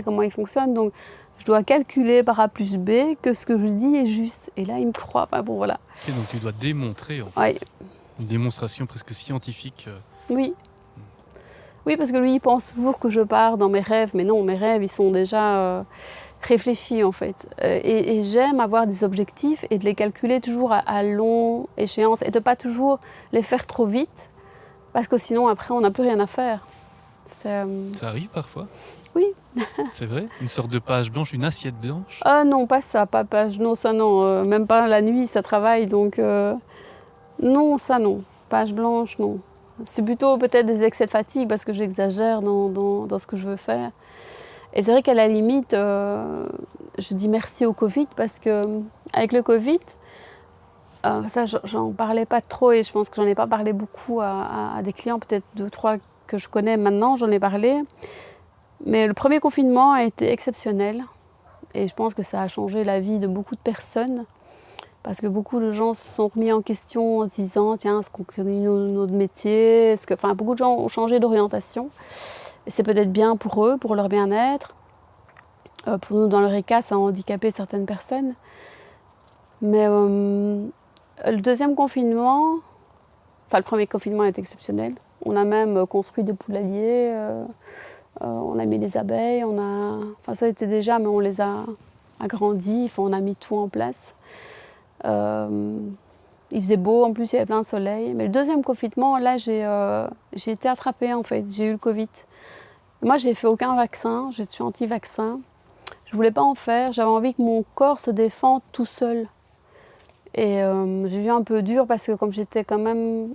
comment il fonctionne, donc je dois calculer par A plus B que ce que je dis est juste. Et là, il me croit. Enfin, bon, voilà. Et donc tu dois démontrer, en fait. Ouais. Une démonstration presque scientifique. Oui. Oui, parce que lui, il pense toujours que je pars dans mes rêves, mais non, mes rêves, ils sont déjà réfléchis en fait. Et j'aime avoir des objectifs et de les calculer toujours à long échéance et de pas toujours les faire trop vite, parce que sinon après on n'a plus rien à faire. Ça arrive parfois? Oui. C'est vrai? Une sorte de page blanche, une assiette blanche? Ah non, pas ça, pas page, non, ça non, même pas la nuit, ça travaille, donc non, ça non, page blanche, non. C'est plutôt peut-être des excès de fatigue parce que j'exagère dans ce que je veux faire. Et c'est vrai qu'à la limite, je dis merci au Covid parce que avec le Covid, ça j'en parlais pas trop et je pense que j'en ai pas parlé beaucoup à des clients, peut-être 2, 3 que je connais maintenant, j'en ai parlé. Mais le premier confinement a été exceptionnel et je pense que ça a changé la vie de beaucoup de personnes parce que beaucoup de gens se sont remis en question en se disant tiens, est-ce qu'on connaît notre métier, enfin, beaucoup de gens ont changé d'orientation et c'est peut-être bien pour eux, pour leur bien-être. Pour nous, dans le cas, ça a handicapé certaines personnes. Mais le deuxième confinement, enfin le premier confinement est exceptionnel. On a même construit des poulaillers, on a mis des abeilles, enfin ça était déjà, mais on les a agrandis, enfin, on a mis tout en place. Il faisait beau, en plus il y avait plein de soleil. Mais le deuxième confinement, là j'ai été attrapée en fait, j'ai eu le Covid. Moi j'ai fait aucun vaccin, je suis anti-vaccin. Je voulais pas en faire, j'avais envie que mon corps se défende tout seul. Et j'ai eu un peu dur parce que comme j'étais quand même,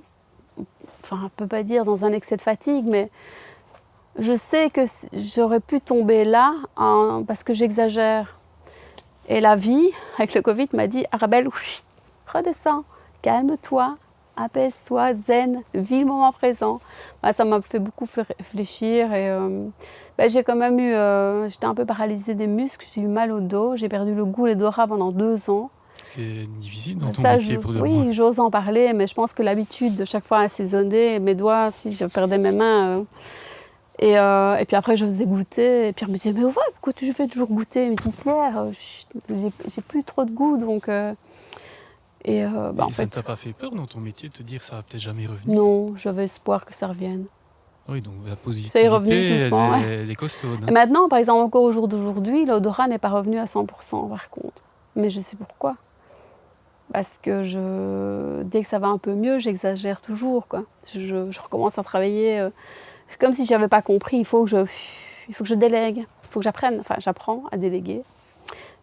enfin on ne peut pas dire dans un excès de fatigue, mais je sais que j'aurais pu tomber là parce que j'exagère. Et la vie, avec le Covid, m'a dit « Arabelle, redescends, calme-toi, apaise-toi, zen, vis le moment présent. » Ça m'a fait beaucoup réfléchir et j'ai quand même eu, j'étais un peu paralysée des muscles, j'ai eu mal au dos, j'ai perdu le goût, l'odorat pendant 2 ans. C'est difficile dans ton métier pour de moi. Oui, j'ose en parler, mais je pense que l'habitude de chaque fois assaisonner mes doigts, si je perdais mes mains. Et puis après, je faisais goûter. Et Pierre me disait, mais ouais, pourquoi tu fais toujours goûter? Il me dit, Claire, j'ai plus trop de goût. Donc, en fait, ça ne t'a pas fait peur dans ton métier de te dire que ça va peut-être jamais revenir? Non, j'avais espoir que ça revienne. Oui, donc la Ça est revenu positivité, doucement. elle est costaude. Et maintenant, par exemple, encore au jour d'aujourd'hui, l'odorat n'est pas revenu à 100% par contre. Mais je sais pourquoi. Parce que dès que ça va un peu mieux, j'exagère toujours, quoi. Je recommence à travailler. Comme si je n'avais pas compris, il faut que je délègue, il faut que j'apprenne, enfin j'apprends à déléguer.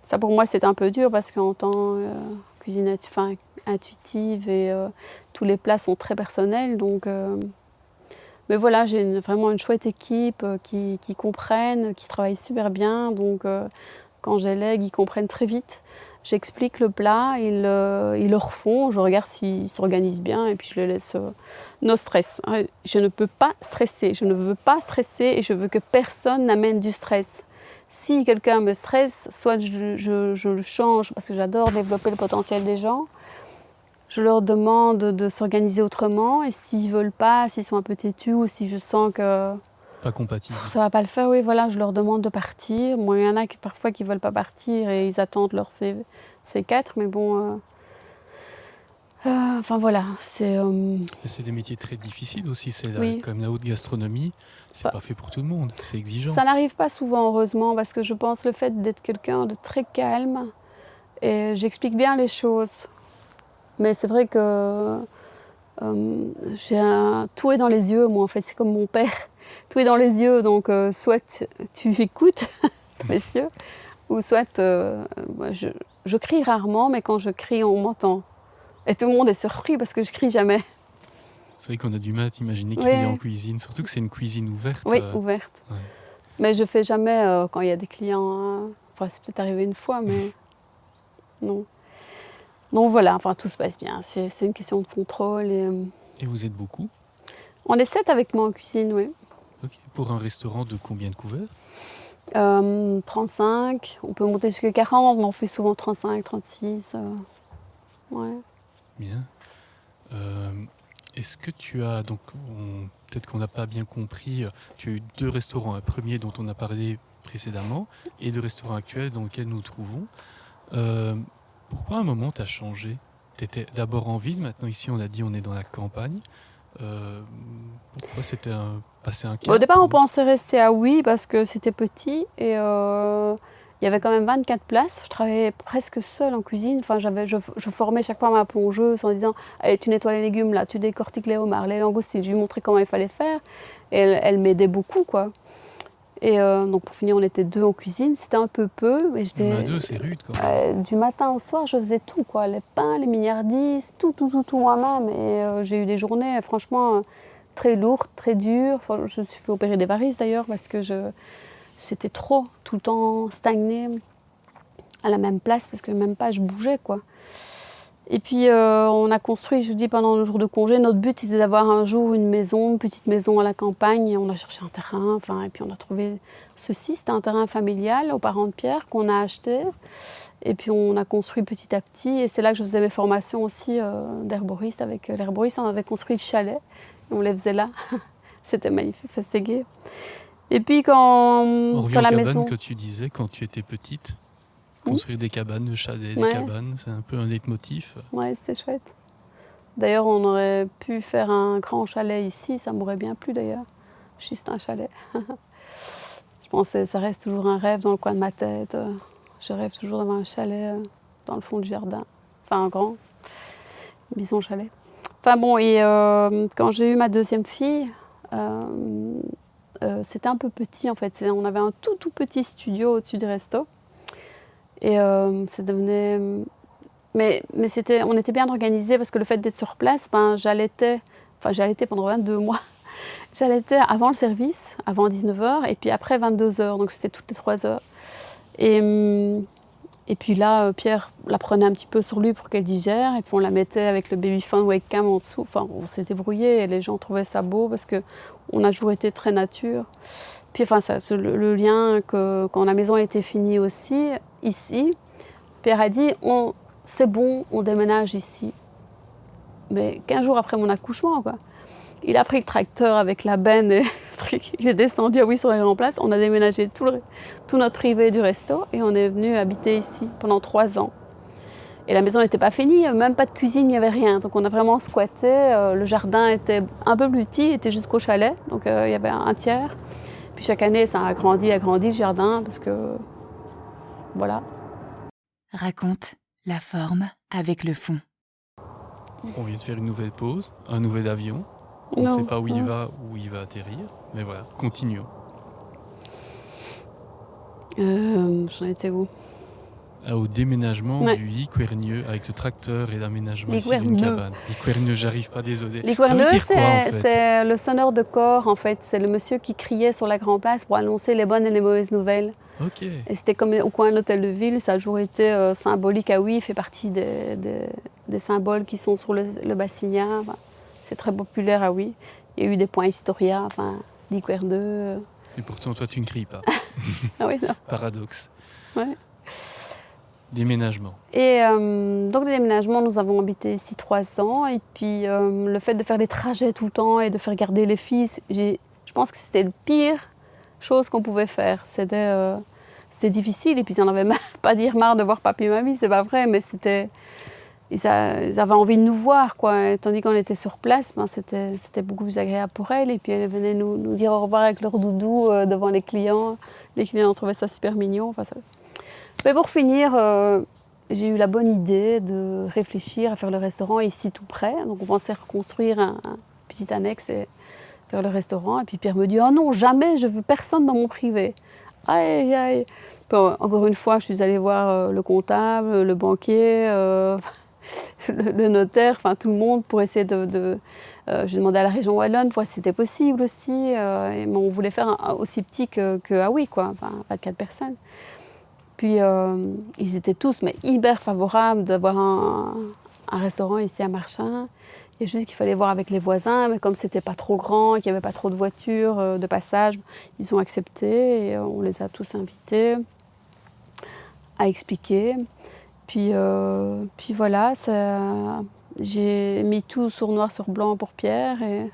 Ça pour moi c'est un peu dur parce qu'en tant cuisine intuitive et tous les plats sont très personnels. Donc, mais voilà, j'ai vraiment une chouette équipe qui comprennent, qui travaille super bien. Donc quand je délègue, ils comprennent très vite. J'explique le plat, ils le refont, je regarde s'ils s'organisent bien et puis je les laisse no stress. Je ne peux pas stresser, je ne veux pas stresser et je veux que personne n'amène du stress. Si quelqu'un me stresse, soit je le change parce que j'adore développer le potentiel des gens. Je leur demande de s'organiser autrement et s'ils ne veulent pas, s'ils sont un peu têtus ou si je sens que pas compatible. Ça va pas le faire, oui, voilà, je leur demande de partir. Bon, il y en a qui parfois qui veulent pas partir et ils attendent leur C4, mais bon, enfin voilà, c'est. C'est des métiers très difficiles aussi, c'est oui. Comme la haute gastronomie, c'est pas fait pour tout le monde, c'est exigeant. Ça n'arrive pas souvent, heureusement, parce que je pense le fait d'être quelqu'un de très calme, et j'explique bien les choses. Mais c'est vrai que tout est dans les yeux, moi en fait, c'est comme mon père. Tout est dans les yeux, donc soit tu écoutes, messieurs, ou soit je crie rarement, mais quand je crie, on m'entend. Et tout le monde est surpris parce que je crie jamais. C'est vrai qu'on a du mal à t'imaginer crier en cuisine, surtout que c'est une cuisine ouverte. Oui, ouverte. Ouais. Mais je fais jamais quand il y a des clients. Enfin, c'est peut-être arrivé une fois, mais non. Donc voilà, enfin tout se passe bien. C'est une question de contrôle. Et vous êtes beaucoup? On est 7 avec moi en cuisine, oui. Okay. Pour un restaurant de combien de couverts? 35, on peut monter jusqu'à 40, mais on fait souvent 35, 36. Ouais. Bien. Est-ce que tu as, donc peut-être qu'on n'a pas bien compris, tu as eu 2 restaurants, un premier dont on a parlé précédemment et 2 restaurants actuels dans lesquels nous nous trouvons. Pourquoi à un moment tu as changé? Tu étais d'abord en ville, maintenant ici on a dit on est dans la campagne. Pourquoi c'était passer un cap? Au départ, on pensait rester à Oui parce que c'était petit et il y avait quand même 24 places. Je travaillais presque seule en cuisine. Enfin, je formais chaque fois ma plongeuse en disant allez, tu nettoies les légumes là, tu décortiques les homards, les langoustines. Je lui montrais comment il fallait faire et elle m'aidait beaucoup, quoi. Et donc pour finir, on était 2 en cuisine. C'était un peu mais Mais à 2, c'est rude quand même. du matin au soir, je faisais tout, quoi. Les pains, les mignardises, tout moi-même. Et j'ai eu des journées, franchement, très lourdes, très dures. Enfin, je me suis fait opérer des varices d'ailleurs parce que c'était trop, tout le temps stagné à la même place parce que même pas je bougeais, quoi. Et puis on a construit, je vous dis, pendant nos jours de congé, notre but c'était d'avoir un jour une petite maison à la campagne. Et on a cherché un terrain, et puis on a trouvé ceci. C'était un terrain familial aux parents de Pierre qu'on a acheté. Et puis on a construit petit à petit. Et c'est là que je faisais mes formations aussi d'herboriste. Avec l'herboriste, on avait construit le chalet. Et on les faisait là. C'était magnifique, c'était gai. Et puis On revient quand aux la cabanes maison... que tu disais quand tu étais petite. Construire des cabanes, le chalet, des Ouais. cabanes, c'est un peu un leitmotiv. Ouais, c'était chouette. D'ailleurs, on aurait pu faire un grand chalet ici, ça m'aurait bien plu d'ailleurs. Juste un chalet. Je pense que ça reste toujours un rêve dans le coin de ma tête. Je rêve toujours d'avoir un chalet dans le fond du jardin. Enfin, un grand bison chalet. Enfin bon, et quand j'ai eu ma deuxième fille, c'était un peu petit en fait. On avait un tout petit studio au-dessus du resto. Et ça devenait... Mais on était bien organisés parce que le fait d'être sur place, j'allaitais pendant 22 mois. J'allaitais avant le service, avant 19h, et puis après 22h, donc c'était toutes les 3 heures. Et puis là, Pierre la prenait un petit peu sur lui pour qu'elle digère, et puis on la mettait avec le babyphone webcam en dessous. Enfin, on s'est débrouillé et les gens trouvaient ça beau parce qu'on a toujours été très nature. Puis enfin, le lien quand la maison a été finie aussi, ici, Pierre a dit c'est bon, on déménage ici. Mais 15 jours après mon accouchement, quoi. Il a pris le tracteur avec la benne et le truc. Il est descendu à Oui sur les grands places. On a déménagé tout notre privé du resto et on est venu habiter ici pendant 3 ans. Et la maison n'était pas finie, même pas de cuisine, il n'y avait rien. Donc on a vraiment squatté. Le jardin était un peu plus petit, il était jusqu'au chalet. Donc il y avait un tiers. Puis chaque année, ça a agrandi le jardin parce que... Voilà. Raconte la forme avec le fond. On vient de faire une nouvelle pause, un nouvel avion. On ne sait pas où il va atterrir. Mais voilà, continuons. J'en étais où? Au déménagement Ouais. du Iquerneux avec le tracteur et l'aménagement ici L'Iquerneux. d'une cabane. Iquerneux, j'arrive pas, désolé. L'Iquerneux, Ça veut dire quoi, en fait? c'est le sonneur de corps, en fait. C'est le monsieur qui criait sur la grande place pour annoncer les bonnes et les mauvaises nouvelles. Ok. Et c'était comme au coin de l'hôtel de ville, ça a toujours été symbolique à Oui, il fait partie des symboles qui sont sur le Bassignan. Enfin, c'est très populaire à Oui. Il y a eu des points historia, d'Iquerneux. Et pourtant, toi, tu ne cries pas. Ah oui, non. Paradoxe. Ouais. Déménagement. Et donc, le déménagement, nous avons habité ici 3 ans. Et puis, le fait de faire des trajets tout le temps et de faire garder les filles, je pense que c'était le pire chose qu'on pouvait faire. C'était difficile. Et puis, ils n'en avaient pas dire marre de voir papy et mamie, c'est pas vrai, mais ils avaient envie de nous voir, quoi. Et tandis qu'on était sur place, c'était beaucoup plus agréable pour elles. Et puis, elles venaient nous dire au revoir avec leur doudou devant les clients. Les clients trouvaient ça super mignon. Mais pour finir, j'ai eu la bonne idée de réfléchir à faire le restaurant ici tout près. Donc on pensait reconstruire un petit annexe et faire le restaurant. Et puis Pierre me dit « Oh non, jamais, je veux personne dans mon privé. » Aïe, aïe. Puis, encore une fois, je suis allée voir le comptable, le banquier, le notaire, tout le monde pour essayer j'ai demandé à la région wallonne pour voir si c'était possible aussi. Mais on voulait faire aussi petit que Oui, quoi. 24 personnes. Puis ils étaient tous hyper favorables d'avoir un restaurant ici à Marchin. Il y a juste qu'il fallait voir avec les voisins, mais comme c'était pas trop grand, qu'il n'y avait pas trop de voitures de passage, ils ont accepté et on les a tous invités à expliquer. Puis voilà, j'ai mis tout sur noir sur blanc pour Pierre et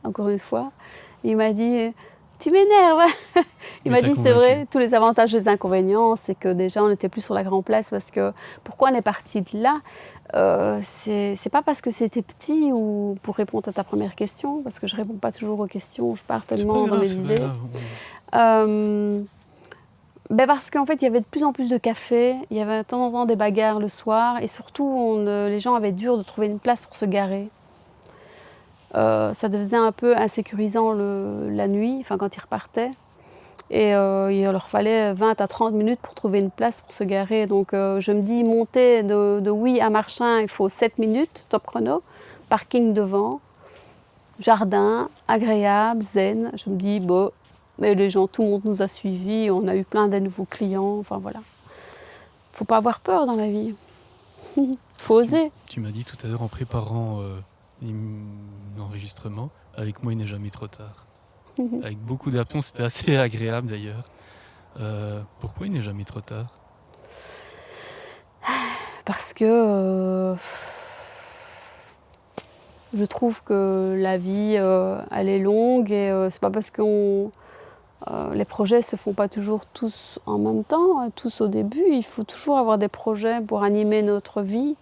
encore une fois, il m'a dit tu m'énerves. Il Mais m'a t'as dit, c'est convaincu. vrai, tous les avantages et les inconvénients, c'est que déjà, on n'était plus sur la grande place parce que pourquoi on est parti de là c'est pas parce que c'était petit ou pour répondre à ta première question, parce que je réponds pas toujours aux questions, je pars C'est tellement pas dans grave, mes c'est pas idées. grave. Ben parce qu'en fait, il y avait de plus en plus de cafés, il y avait de temps en temps des bagarres le soir, et surtout, les gens avaient dur de trouver une place pour se garer. Ça devenait un peu insécurisant la nuit, enfin quand ils repartaient. Et il leur fallait 20 à 30 minutes pour trouver une place pour se garer. Donc je me dis, monter de Oui à Marchin, il faut 7 minutes, top chrono. Parking devant, jardin, agréable, zen. Je me dis, bon, mais les gens, tout le monde nous a suivis, on a eu plein de nouveaux clients, enfin voilà. Faut pas avoir peur dans la vie. Faut oser. Tu m'as dit tout à l'heure en préparant l'enregistrement, avec moi il n'est jamais trop tard. Avec beaucoup d'aplomb, c'était assez agréable d'ailleurs. Pourquoi il n'est jamais trop tard? Parce que je trouve que la vie, elle est longue et c'est pas parce que les projets se font pas toujours tous en même temps, tous au début. Il faut toujours avoir des projets pour animer notre vie.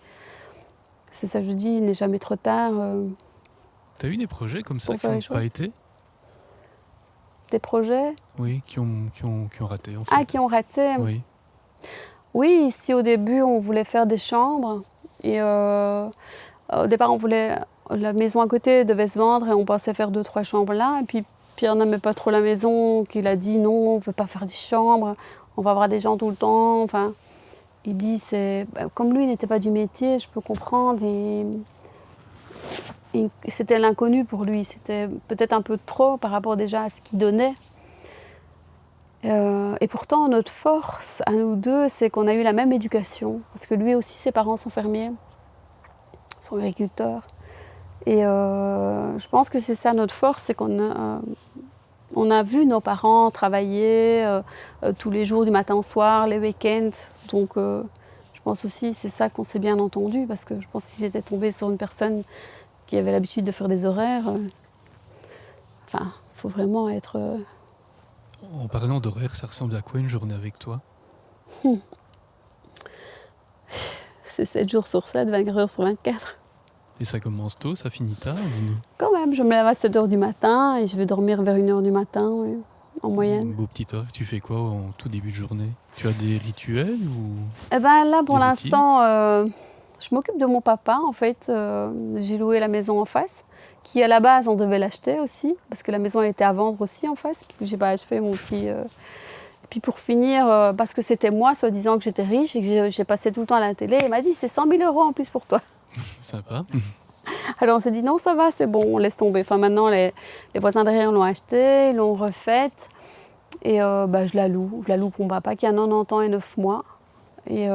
C'est ça que je dis, il n'est jamais trop tard. T'as eu des projets comme ça Pour qui faire n'ont les pas choses. été? Des projets Oui, qui ont raté en fait. qui ont raté. Oui. Oui, ici au début, on voulait faire des chambres. Et au départ, la maison à côté devait se vendre et on pensait faire 2-3 chambres là. Et puis Pierre n'aimait pas trop la maison, qu'il a dit non, on ne veut pas faire des chambres, on va avoir des gens tout le temps. Enfin, il dit, comme lui, il n'était pas du métier, je peux comprendre. C'était l'inconnu pour lui, c'était peut-être un peu trop par rapport déjà à ce qu'il donnait. Et pourtant, notre force, à nous deux, c'est qu'on a eu la même éducation. Parce que lui aussi, ses parents sont fermiers, sont agriculteurs. Et je pense que c'est ça notre force, c'est on a vu nos parents travailler tous les jours, du matin au soir, les week-ends. Donc je pense aussi c'est ça qu'on s'est bien entendu. Parce que je pense que si j'étais tombée sur une personne qui avait l'habitude de faire des horaires, il faut vraiment être... En parlant d'horaire, ça ressemble à quoi une journée avec toi? C'est 7 jours sur 7, 24 heures sur 24. Et ça commence tôt, ça finit tard ou... Quand même, je me lève à 7 heures du matin et je vais dormir vers 1 heure du matin, oui, en moyenne. Beau petit horaire, tu fais quoi en tout début de journée? Tu as des rituels ou... Eh ben là, pour Des l'instant, je m'occupe de mon papa, en fait. J'ai loué la maison en face, qui à la base, on devait l'acheter aussi, parce que la maison était à vendre aussi en face, parce que j'ai pas achevé mon petit... Et puis pour finir, parce que c'était moi, soi-disant que j'étais riche et que j'ai passé tout le temps à la télé, il m'a dit, c'est 100 000 € en plus pour toi. Sympa. Alors on s'est dit, non, ça va, c'est bon, on laisse tomber. Enfin maintenant, les voisins derrière l'ont acheté, ils l'ont refaite. Et je la loue pour mon papa qui a 90 ans et 9 mois. Et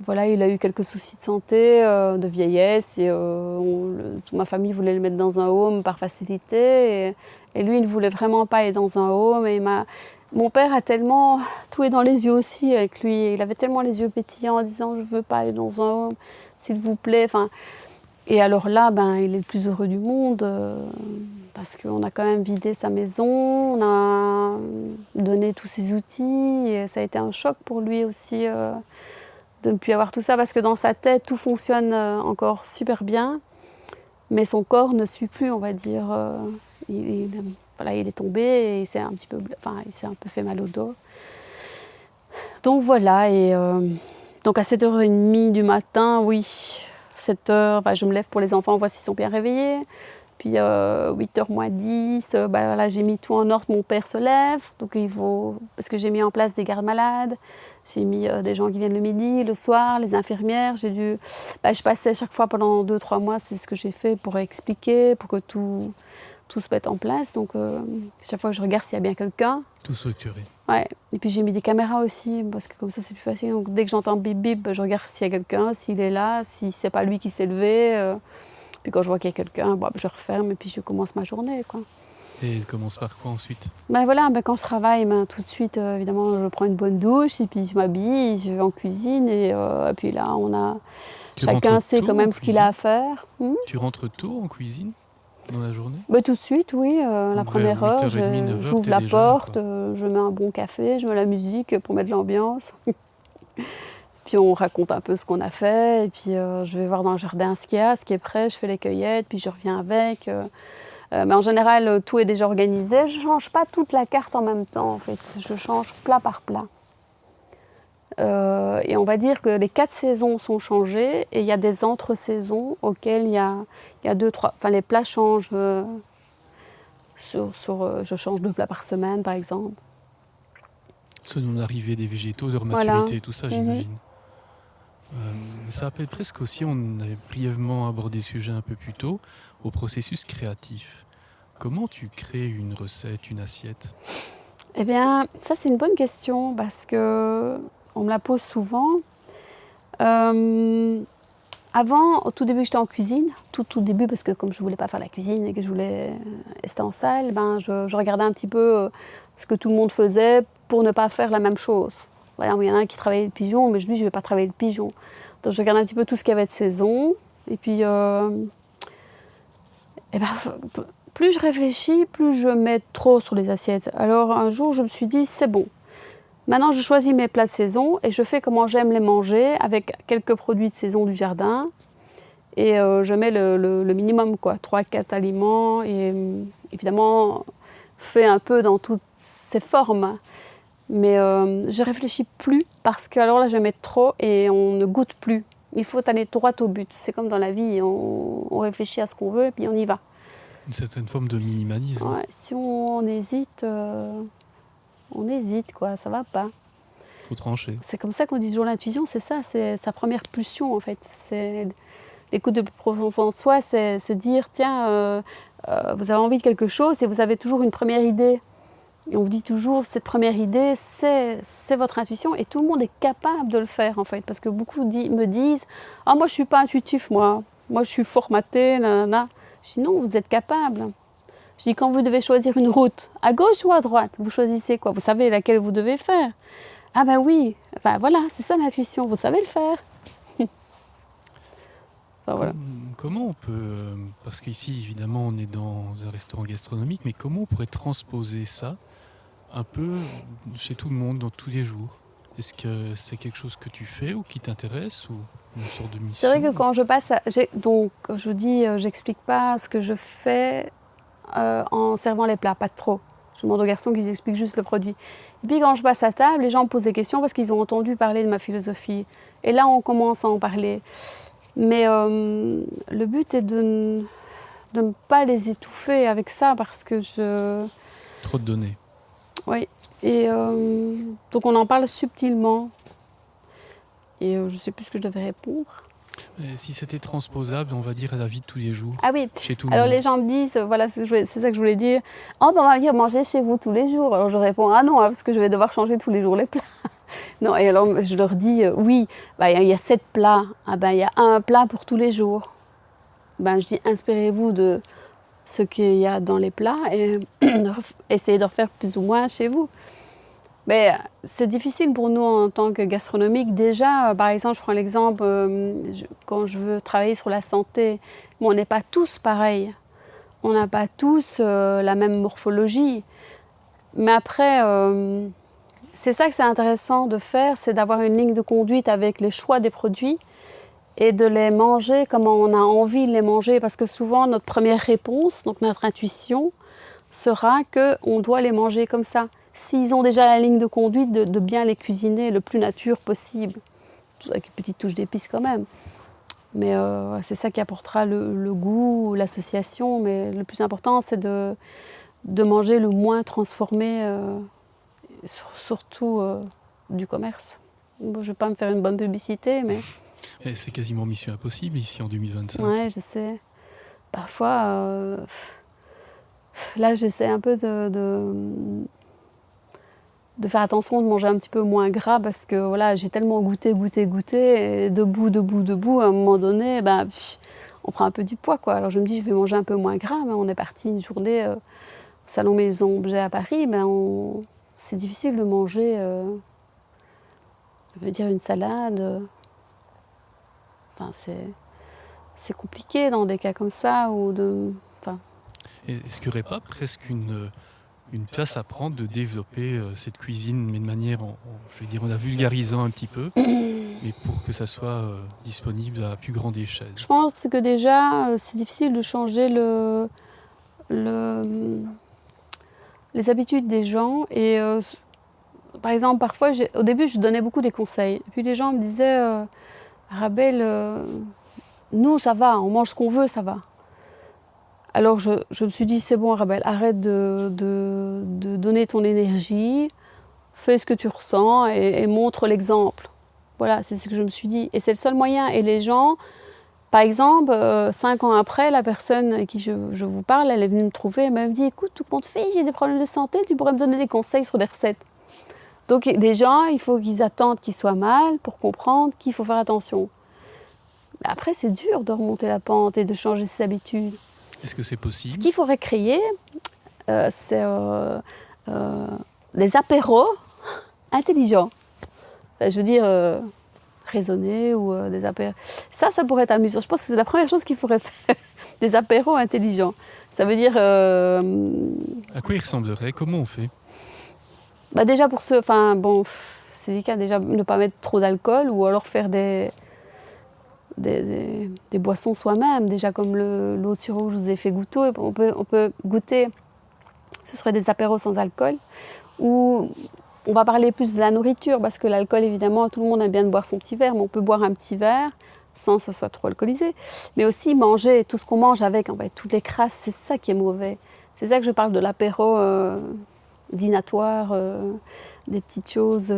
voilà, il a eu quelques soucis de santé, de vieillesse. Et toute ma famille voulait le mettre dans un home par facilité. Et lui, il ne voulait vraiment pas aller dans un home. Et mon père a tellement tout est dans les yeux aussi avec lui. Il avait tellement les yeux pétillants en disant, je ne veux pas aller dans un home, s'il vous plaît. Enfin, et alors là, il est le plus heureux du monde. Parce qu'on a quand même vidé sa maison, on a donné tous ses outils. Et ça a été un choc pour lui aussi de ne plus avoir tout ça. Parce que dans sa tête, tout fonctionne encore super bien. Mais son corps ne suit plus, on va dire. Il est tombé et il s'est un peu fait mal au dos. Donc voilà. Et donc à 7h30 du matin, oui, 7h, je me lève pour les enfants, voir s'ils sont bien réveillés. Puis 8h moins 10, j'ai mis tout en ordre, mon père se lève. Donc parce que j'ai mis en place des gardes malades, j'ai mis des gens qui viennent le midi, le soir, les infirmières. Je passais chaque fois pendant 2-3 mois, c'est ce que j'ai fait pour expliquer, pour que tout se mette en place. Donc chaque fois que je regarde s'il y a bien quelqu'un. Tout structuré. Ouais. Et puis j'ai mis des caméras aussi, parce que comme ça c'est plus facile. Donc dès que j'entends bip bip, je regarde s'il y a quelqu'un, s'il est là, si c'est pas lui qui s'est levé. Puis quand je vois qu'il y a quelqu'un, je referme et puis je commence ma journée, quoi. Et tu commences par quoi ensuite? Quand je travaille, tout de suite, évidemment, je prends une bonne douche et puis je m'habille, je vais en cuisine et puis là, chacun sait quand même ce qu'il a à faire. Tu rentres tôt en cuisine? dans la journée? Bah, tout de suite, oui. La Donc, première vers heure, 8h30, 9h, j'ouvre t'es la déjà là, porte, quoi. je mets un bon café, je mets la musique pour mettre l'ambiance. Puis on raconte un peu ce qu'on a fait. Et puis je vais voir dans le jardin ce qu'il y a, ce qui est prêt. Je fais les cueillettes, puis je reviens avec. Mais en général, tout est déjà organisé. Je ne change pas toute la carte en même temps, en fait. Je change plat par plat. Et on va dire que les 4 saisons sont changées et il y a des entre-saisons auxquelles il y a 2, 3... Enfin, les plats changent. Je change 2 plats par semaine, par exemple. Selon l'arrivée des végétaux, leur Voilà. maturité, tout ça, j'imagine. Ça appelle presque aussi, on avait brièvement abordé ce sujet un peu plus tôt, au processus créatif. Comment tu crées une recette, une assiette? Eh bien, ça c'est une bonne question parce que on me la pose souvent. Avant, au tout début, j'étais en cuisine. Tout début, parce que comme je voulais pas faire la cuisine et que je voulais rester en salle, ben je regardais un petit peu ce que tout le monde faisait pour ne pas faire la même chose. Voilà, il y en a un qui travaillait le pigeon, mais je ne vais pas travailler le pigeon. Donc je regardais un petit peu tout ce qu'il y avait de saison. Et puis, et ben, plus je réfléchis, plus je mets trop sur les assiettes. Alors un jour, je me suis dit, c'est bon. Maintenant, je choisis mes plats de saison et je fais comment j'aime les manger avec quelques produits de saison du jardin. Et je mets le minimum, quoi, 3-4 aliments. Et évidemment, fait un peu dans toutes ces formes. Mais je réfléchis plus parce que alors là, je mets trop et on ne goûte plus. Il faut aller droit au but. C'est comme dans la vie, on réfléchit à ce qu'on veut et puis on y va. Une certaine forme de minimalisme. Ouais, si on hésite, quoi, ça va pas. Faut trancher. C'est comme ça qu'on dit toujours l'intuition, c'est ça, c'est sa première pulsion en fait. C'est l'écoute de plus profond de soi, c'est se dire tiens, vous avez envie de quelque chose et vous avez toujours une première idée. Et on vous dit toujours cette première idée, c'est votre intuition et tout le monde est capable de le faire en fait. Parce que beaucoup me disent ah moi je suis pas intuitif moi je suis formaté, nanana. Je dis non, vous êtes capable. Je dis quand vous devez choisir une route, à gauche ou à droite, vous choisissez quoi? Vous savez laquelle vous devez faire. Ah ben oui, enfin, voilà, c'est ça l'intuition, vous savez le faire. Enfin, voilà. Comment on peut, parce qu'ici évidemment on est dans un restaurant gastronomique, mais comment on pourrait transposer ça un peu chez tout le monde, dans tous les jours? Est-ce que c'est quelque chose que tu fais ou qui t'intéresse ou une sorte de mission? C'est vrai que quand je passe donc je dis, j'explique pas ce que je fais en servant les plats, pas trop. Je demande aux garçons qu'ils expliquent juste le produit. Et puis quand je passe à table, les gens me posent des questions parce qu'ils ont entendu parler de ma philosophie. Et là, on commence à en parler. Mais le but est de ne pas les étouffer avec ça parce que Trop de données. Oui. Et donc on en parle subtilement. Et je ne sais plus ce que je devais répondre. Si c'était transposable, on va dire, à la vie de tous les jours. Ah oui, chez tout le alors monde. les gens me disent, voilà, c'est ça que je voulais dire. Oh, ben on va venir manger chez vous tous les jours. Alors je réponds, ah non, parce que je vais devoir changer tous les jours les plats. Non, et alors je leur dis, oui, ben, y a 7 plats. Ah ben, il y a un plat pour tous les jours. Ben, je dis, inspirez-vous de ce qu'il y a dans les plats et essayez de refaire plus ou moins chez vous. Mais c'est difficile pour nous en tant que gastronomique. Déjà, par exemple, je prends l'exemple, quand je veux travailler sur la santé, on n'est pas tous pareils. On n'a pas tous la même morphologie. Mais après, c'est ça que c'est intéressant de faire, c'est d'avoir une ligne de conduite avec les choix des produits et de les manger comme on a envie de les manger. Parce que souvent, notre première réponse, donc notre intuition, sera qu'on doit les manger comme ça. S'ils ont déjà la ligne de conduite, de bien les cuisiner le plus nature possible. Avec une petite touche d'épices quand même. Mais c'est ça qui apportera le goût, l'association. Mais le plus important, c'est de manger le moins transformé, surtout du commerce. Bon, je ne vais pas me faire une bonne publicité, mais... Et c'est quasiment mission impossible ici en 2025. Ouais, je sais. Parfois, là, j'essaie un peu de faire attention, de manger un petit peu moins gras parce que voilà, j'ai tellement goûté, et debout, à un moment donné, ben, on prend un peu du poids, quoi. Alors je me dis, je vais manger un peu moins gras, mais on est parti une journée au Salon Maison Objet à Paris, ben c'est difficile de manger, je veux dire, une salade. Enfin, c'est compliqué dans des cas comme ça, enfin, Est-ce qu'il n'y aurait pas presque une place à prendre de développer cette cuisine, mais de manière, je vais dire, en la vulgarisant un petit peu, mais pour que ça soit disponible à plus grande échelle? Je pense que déjà, c'est difficile de changer les habitudes des gens. Et par exemple, parfois, au début, je donnais beaucoup des conseils. Puis les gens me disaient Arabelle, nous, ça va, on mange ce qu'on veut, ça va. Alors je me suis dit, c'est bon, Arabelle, arrête de donner ton énergie, fais ce que tu ressens et montre l'exemple. Voilà, c'est ce que je me suis dit. Et c'est le seul moyen. Et les gens, par exemple, 5 ans après, la personne à qui je vous parle, elle est venue me trouver, elle m'a dit, écoute, tout compte fait, j'ai des problèmes de santé, tu pourrais me donner des conseils sur des recettes. Donc les gens, il faut qu'ils attendent qu'ils soient mal pour comprendre qu'il faut faire attention. Mais après, c'est dur de remonter la pente et de changer ses habitudes. Est-ce que c'est possible? Ce qu'il faudrait créer, c'est des apéros intelligents. Je veux dire, raisonnés ou des apéros. Ça pourrait être amusant. Je pense que c'est la première chose qu'il faudrait faire. Des apéros intelligents. Ça veut dire... À quoi ils ressembleraient? Comment on fait? Déjà pour ceux... Enfin, bon, c'est délicat. Déjà, ne pas mettre trop d'alcool ou alors faire des boissons soi-même, déjà comme l'eau de sirop que je vous ai fait goûter. On peut goûter, ce serait des apéros sans alcool, ou on va parler plus de la nourriture, parce que l'alcool, évidemment, tout le monde aime bien de boire son petit verre, mais on peut boire un petit verre sans que ça soit trop alcoolisé. Mais aussi manger, tout ce qu'on mange avec, en fait, toutes les crasses, c'est ça qui est mauvais. C'est ça que je parle de l'apéro dînatoire, des petites choses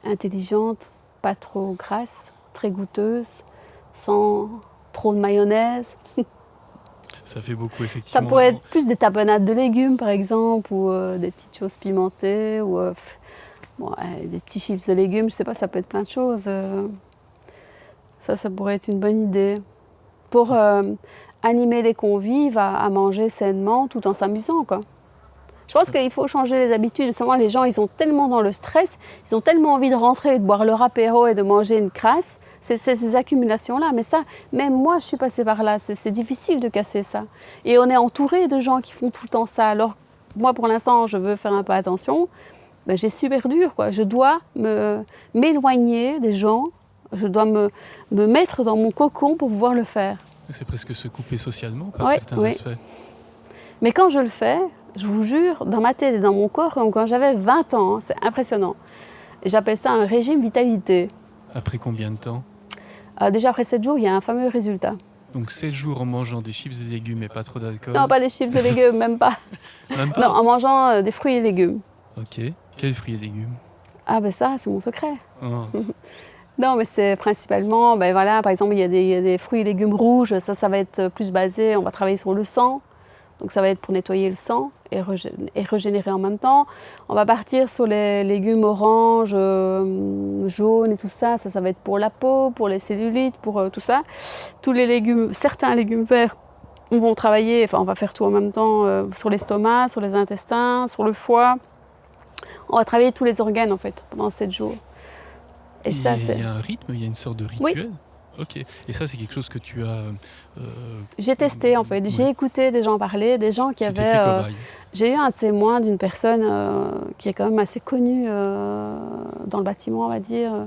intelligentes, pas trop grasses, très goûteuses, sans trop de mayonnaise. Ça fait beaucoup, effectivement. Ça pourrait être plus des tapenades de légumes, par exemple, ou des petites choses pimentées, ou des petits chips de légumes, je sais pas, ça peut être plein de choses. Ça pourrait être une bonne idée. Pour animer les convives à manger sainement, tout en s'amusant, quoi. Je pense qu'il faut changer les habitudes. Souvent, les gens, ils sont tellement dans le stress, ils ont tellement envie de rentrer, de boire leur apéro et de manger une crasse. C'est ces accumulations-là. Mais ça, même moi, je suis passée par là. C'est difficile de casser ça. Et on est entouré de gens qui font tout le temps ça. Alors, moi, pour l'instant, je veux faire un peu attention. Ben, j'ai super dur, quoi. Je dois m'éloigner des gens. Je dois me mettre dans mon cocon pour pouvoir le faire. C'est presque se couper socialement par certains aspects. Mais quand je le fais, je vous jure, dans ma tête et dans mon corps, comme quand j'avais 20 ans, c'est impressionnant. Et j'appelle ça un régime vitalité. Après combien de temps? Déjà après 7 jours, il y a un fameux résultat. Donc 7 jours en mangeant des chips et légumes et pas trop d'alcool? Non, pas les chips et légumes, même pas. Même pas? Non, en mangeant des fruits et légumes. Ok. Quels fruits et légumes? Ah ben ça, c'est mon secret. Oh. Non, mais c'est principalement, par exemple, il y a des fruits et légumes rouges, ça va être plus basé, on va travailler sur le sang. Donc ça va être pour nettoyer le sang et régénérer en même temps. On va partir sur les légumes oranges, jaunes et tout ça. Ça va être pour la peau, pour les cellulites, pour tout ça. Tous les légumes, certains légumes verts, on va faire tout en même temps sur l'estomac, sur les intestins, sur le foie. On va travailler tous les organes en fait pendant 7 jours. Et il y a un rythme, il y a une sorte de rituel? Oui. Ok. Et ça, c'est quelque chose que tu as... J'ai testé en fait. Oui. J'ai écouté des gens parler, des gens qui avaient... J'ai eu un témoin d'une personne qui est quand même assez connue dans le bâtiment, on va dire.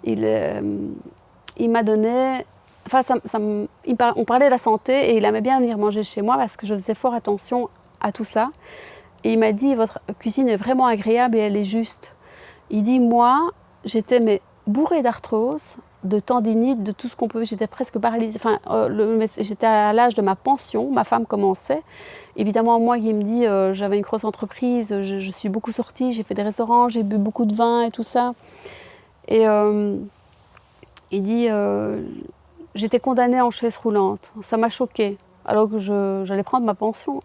Il m'a donné... on parlait de la santé et il aimait bien venir manger chez moi parce que je faisais fort attention à tout ça. Et il m'a dit, votre cuisine est vraiment agréable et elle est juste. Il dit, moi, j'étais bourrée d'arthrose, de tendinite, de tout ce qu'on peut. J'étais presque paralysée. J'étais à l'âge de ma pension. Ma femme commençait. Évidemment, moi, il me dit, j'avais une grosse entreprise, je suis beaucoup sortie, j'ai fait des restaurants, j'ai bu beaucoup de vin et tout ça. Et il dit, j'étais condamnée en chaise roulante. Ça m'a choquée, alors que j'allais prendre ma pension.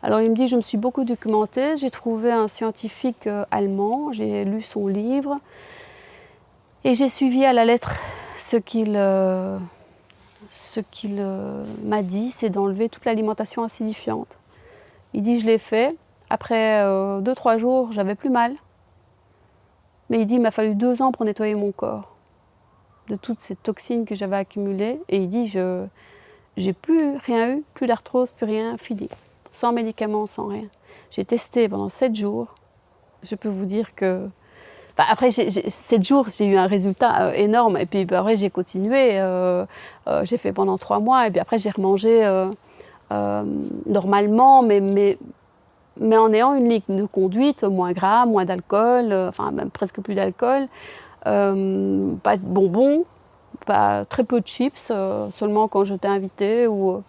Alors il me dit, je me suis beaucoup documentée, j'ai trouvé un scientifique allemand, j'ai lu son livre. Et j'ai suivi à la lettre ce qu'il m'a dit, c'est d'enlever toute l'alimentation acidifiante. Il dit, je l'ai fait. Après 2-3 jours, j'avais plus mal. Mais il dit, il m'a fallu 2 ans pour nettoyer mon corps de toutes ces toxines que j'avais accumulées. Et il dit, j'ai plus rien eu, plus d'arthrose, plus rien, fini. sans médicaments, sans rien. J'ai testé pendant 7 jours. Je peux vous dire que... Enfin, après, 7 jours, j'ai eu un résultat énorme. Et puis après, j'ai continué. J'ai fait pendant 3 mois. Et puis après, j'ai remangé normalement, mais en ayant une ligne de conduite, moins gras, moins d'alcool, enfin même presque plus d'alcool. Pas de bonbons, très peu de chips, seulement quand je t'ai invité ou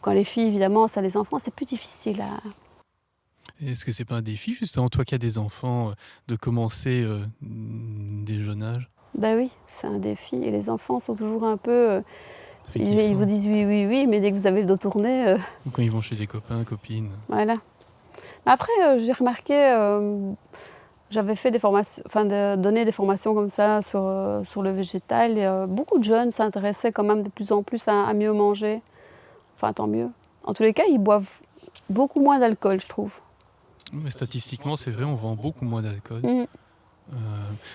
quand les filles, évidemment, ça les enfants, c'est plus difficile à... Est-ce que c'est pas un défi, justement, toi qui as des enfants, de commencer dès jeune âge? Ben oui, c'est un défi. Et les enfants sont toujours un peu... ils Réticents. vous disent oui, oui, oui, mais dès que vous avez le dos tourné, Ou quand ils vont chez des copains, copines. voilà. Après, j'ai remarqué, j'avais fait des formations, donné des formations comme ça sur le végétal. Et, beaucoup de jeunes s'intéressaient quand même de plus en plus à mieux manger. Enfin, tant mieux. En tous les cas, ils boivent beaucoup moins d'alcool, je trouve. Mais statistiquement, c'est vrai, on vend beaucoup moins d'alcool. Mhm.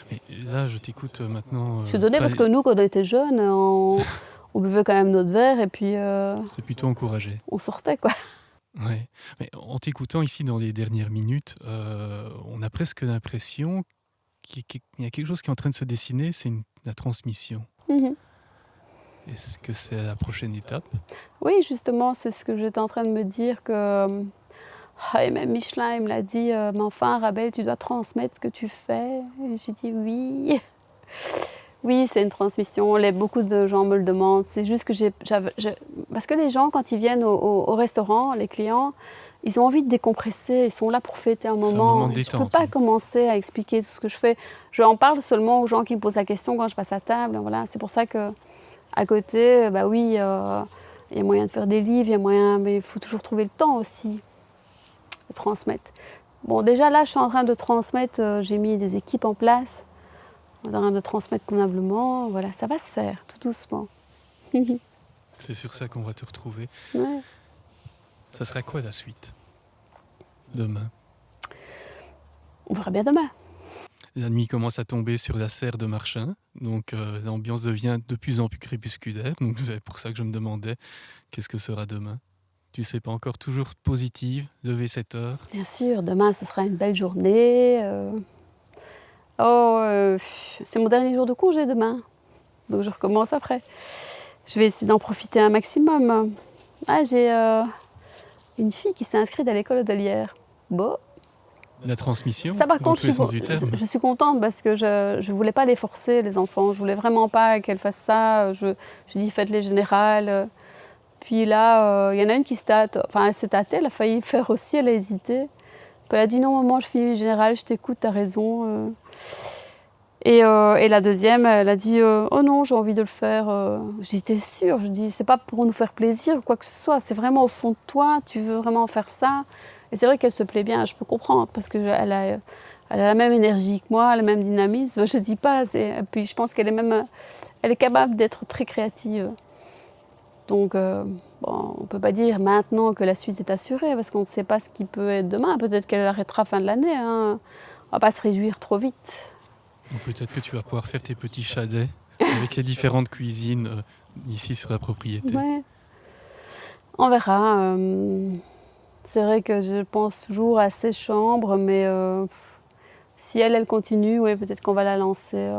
Mais là, je t'écoute maintenant. Je suis donnée parce que nous, quand on était jeunes, on buvait quand même notre verre et puis C'est plutôt encouragé. on sortait, quoi. Ouais. Mais en t'écoutant ici dans les dernières minutes, on a presque l'impression qu'il y a quelque chose qui est en train de se dessiner, c'est la transmission. Mhm. Est-ce que c'est la prochaine étape? Oui, justement, c'est ce que j'étais en train de me dire que... et même Michelin, il me l'a dit, mais enfin, Arabelle, tu dois transmettre ce que tu fais. Et j'ai dit oui. Oui, c'est une transmission. Beaucoup de gens me le demandent. C'est juste que parce que les gens, quand ils viennent au restaurant, les clients, ils ont envie de décompresser. Ils sont là pour fêter un C'est moment. un moment de Je ne détente, peux pas oui. commencer à expliquer tout ce que je fais. Je en parle seulement aux gens qui me posent la question quand je passe à table. Voilà. C'est pour ça que à côté, bah oui, il y a moyen de faire des livres, il y a moyen, mais il faut toujours trouver le temps aussi de transmettre. Bon, déjà là, je suis en train de transmettre, j'ai mis des équipes en place, en train de transmettre convenablement. Voilà, ça va se faire, tout doucement. C'est sur ça qu'on va te retrouver. Ouais. Ça sera quoi la suite? Demain. On verra bien demain. La nuit commence à tomber sur la serre de Marchin, donc l'ambiance devient de plus en plus crépusculaire. Donc c'est pour ça que je me demandais qu'est-ce que sera demain. Tu ne sais pas encore, toujours positive, lever 7 heures. Bien sûr, demain, ce sera une belle journée. C'est mon dernier jour de congé demain, donc je recommence après. Je vais essayer d'en profiter un maximum. J'ai une fille qui s'est inscrite à l'école hôtelière. Bon, La transmission, ça par dans contre, tous les sens du terme. je suis contente parce que je voulais pas les forcer, les enfants. Je voulais vraiment pas qu'elles fassent ça. Je dis faites les générales. Puis là, il y en a une qui se tâte. Enfin, elle s'est tâtée, elle a failli faire aussi, elle a hésité. Puis elle a dit non maman, je finis les générales, je t'écoute, t'as raison. Et la deuxième, elle a dit oh non, j'ai envie de le faire. J'étais sûre, je dis c'est pas pour nous faire plaisir ou quoi que ce soit, c'est vraiment au fond de toi, tu veux vraiment faire ça. Et c'est vrai qu'elle se plaît bien, je peux comprendre, parce qu'elle a la même énergie que moi, le même dynamisme, je dis pas. Et puis je pense qu'elle est capable d'être très créative. Donc on ne peut pas dire maintenant que la suite est assurée, parce qu'on ne sait pas ce qui peut être demain. Peut-être qu'elle arrêtera fin de l'année, hein. On ne va pas se réjouir trop vite. Ou peut-être que tu vas pouvoir faire tes petits chadets avec les différentes cuisines ici sur la propriété. Ouais. On verra. C'est vrai que je pense toujours à ces chambres, mais si elle continue, ouais, peut-être qu'on va la lancer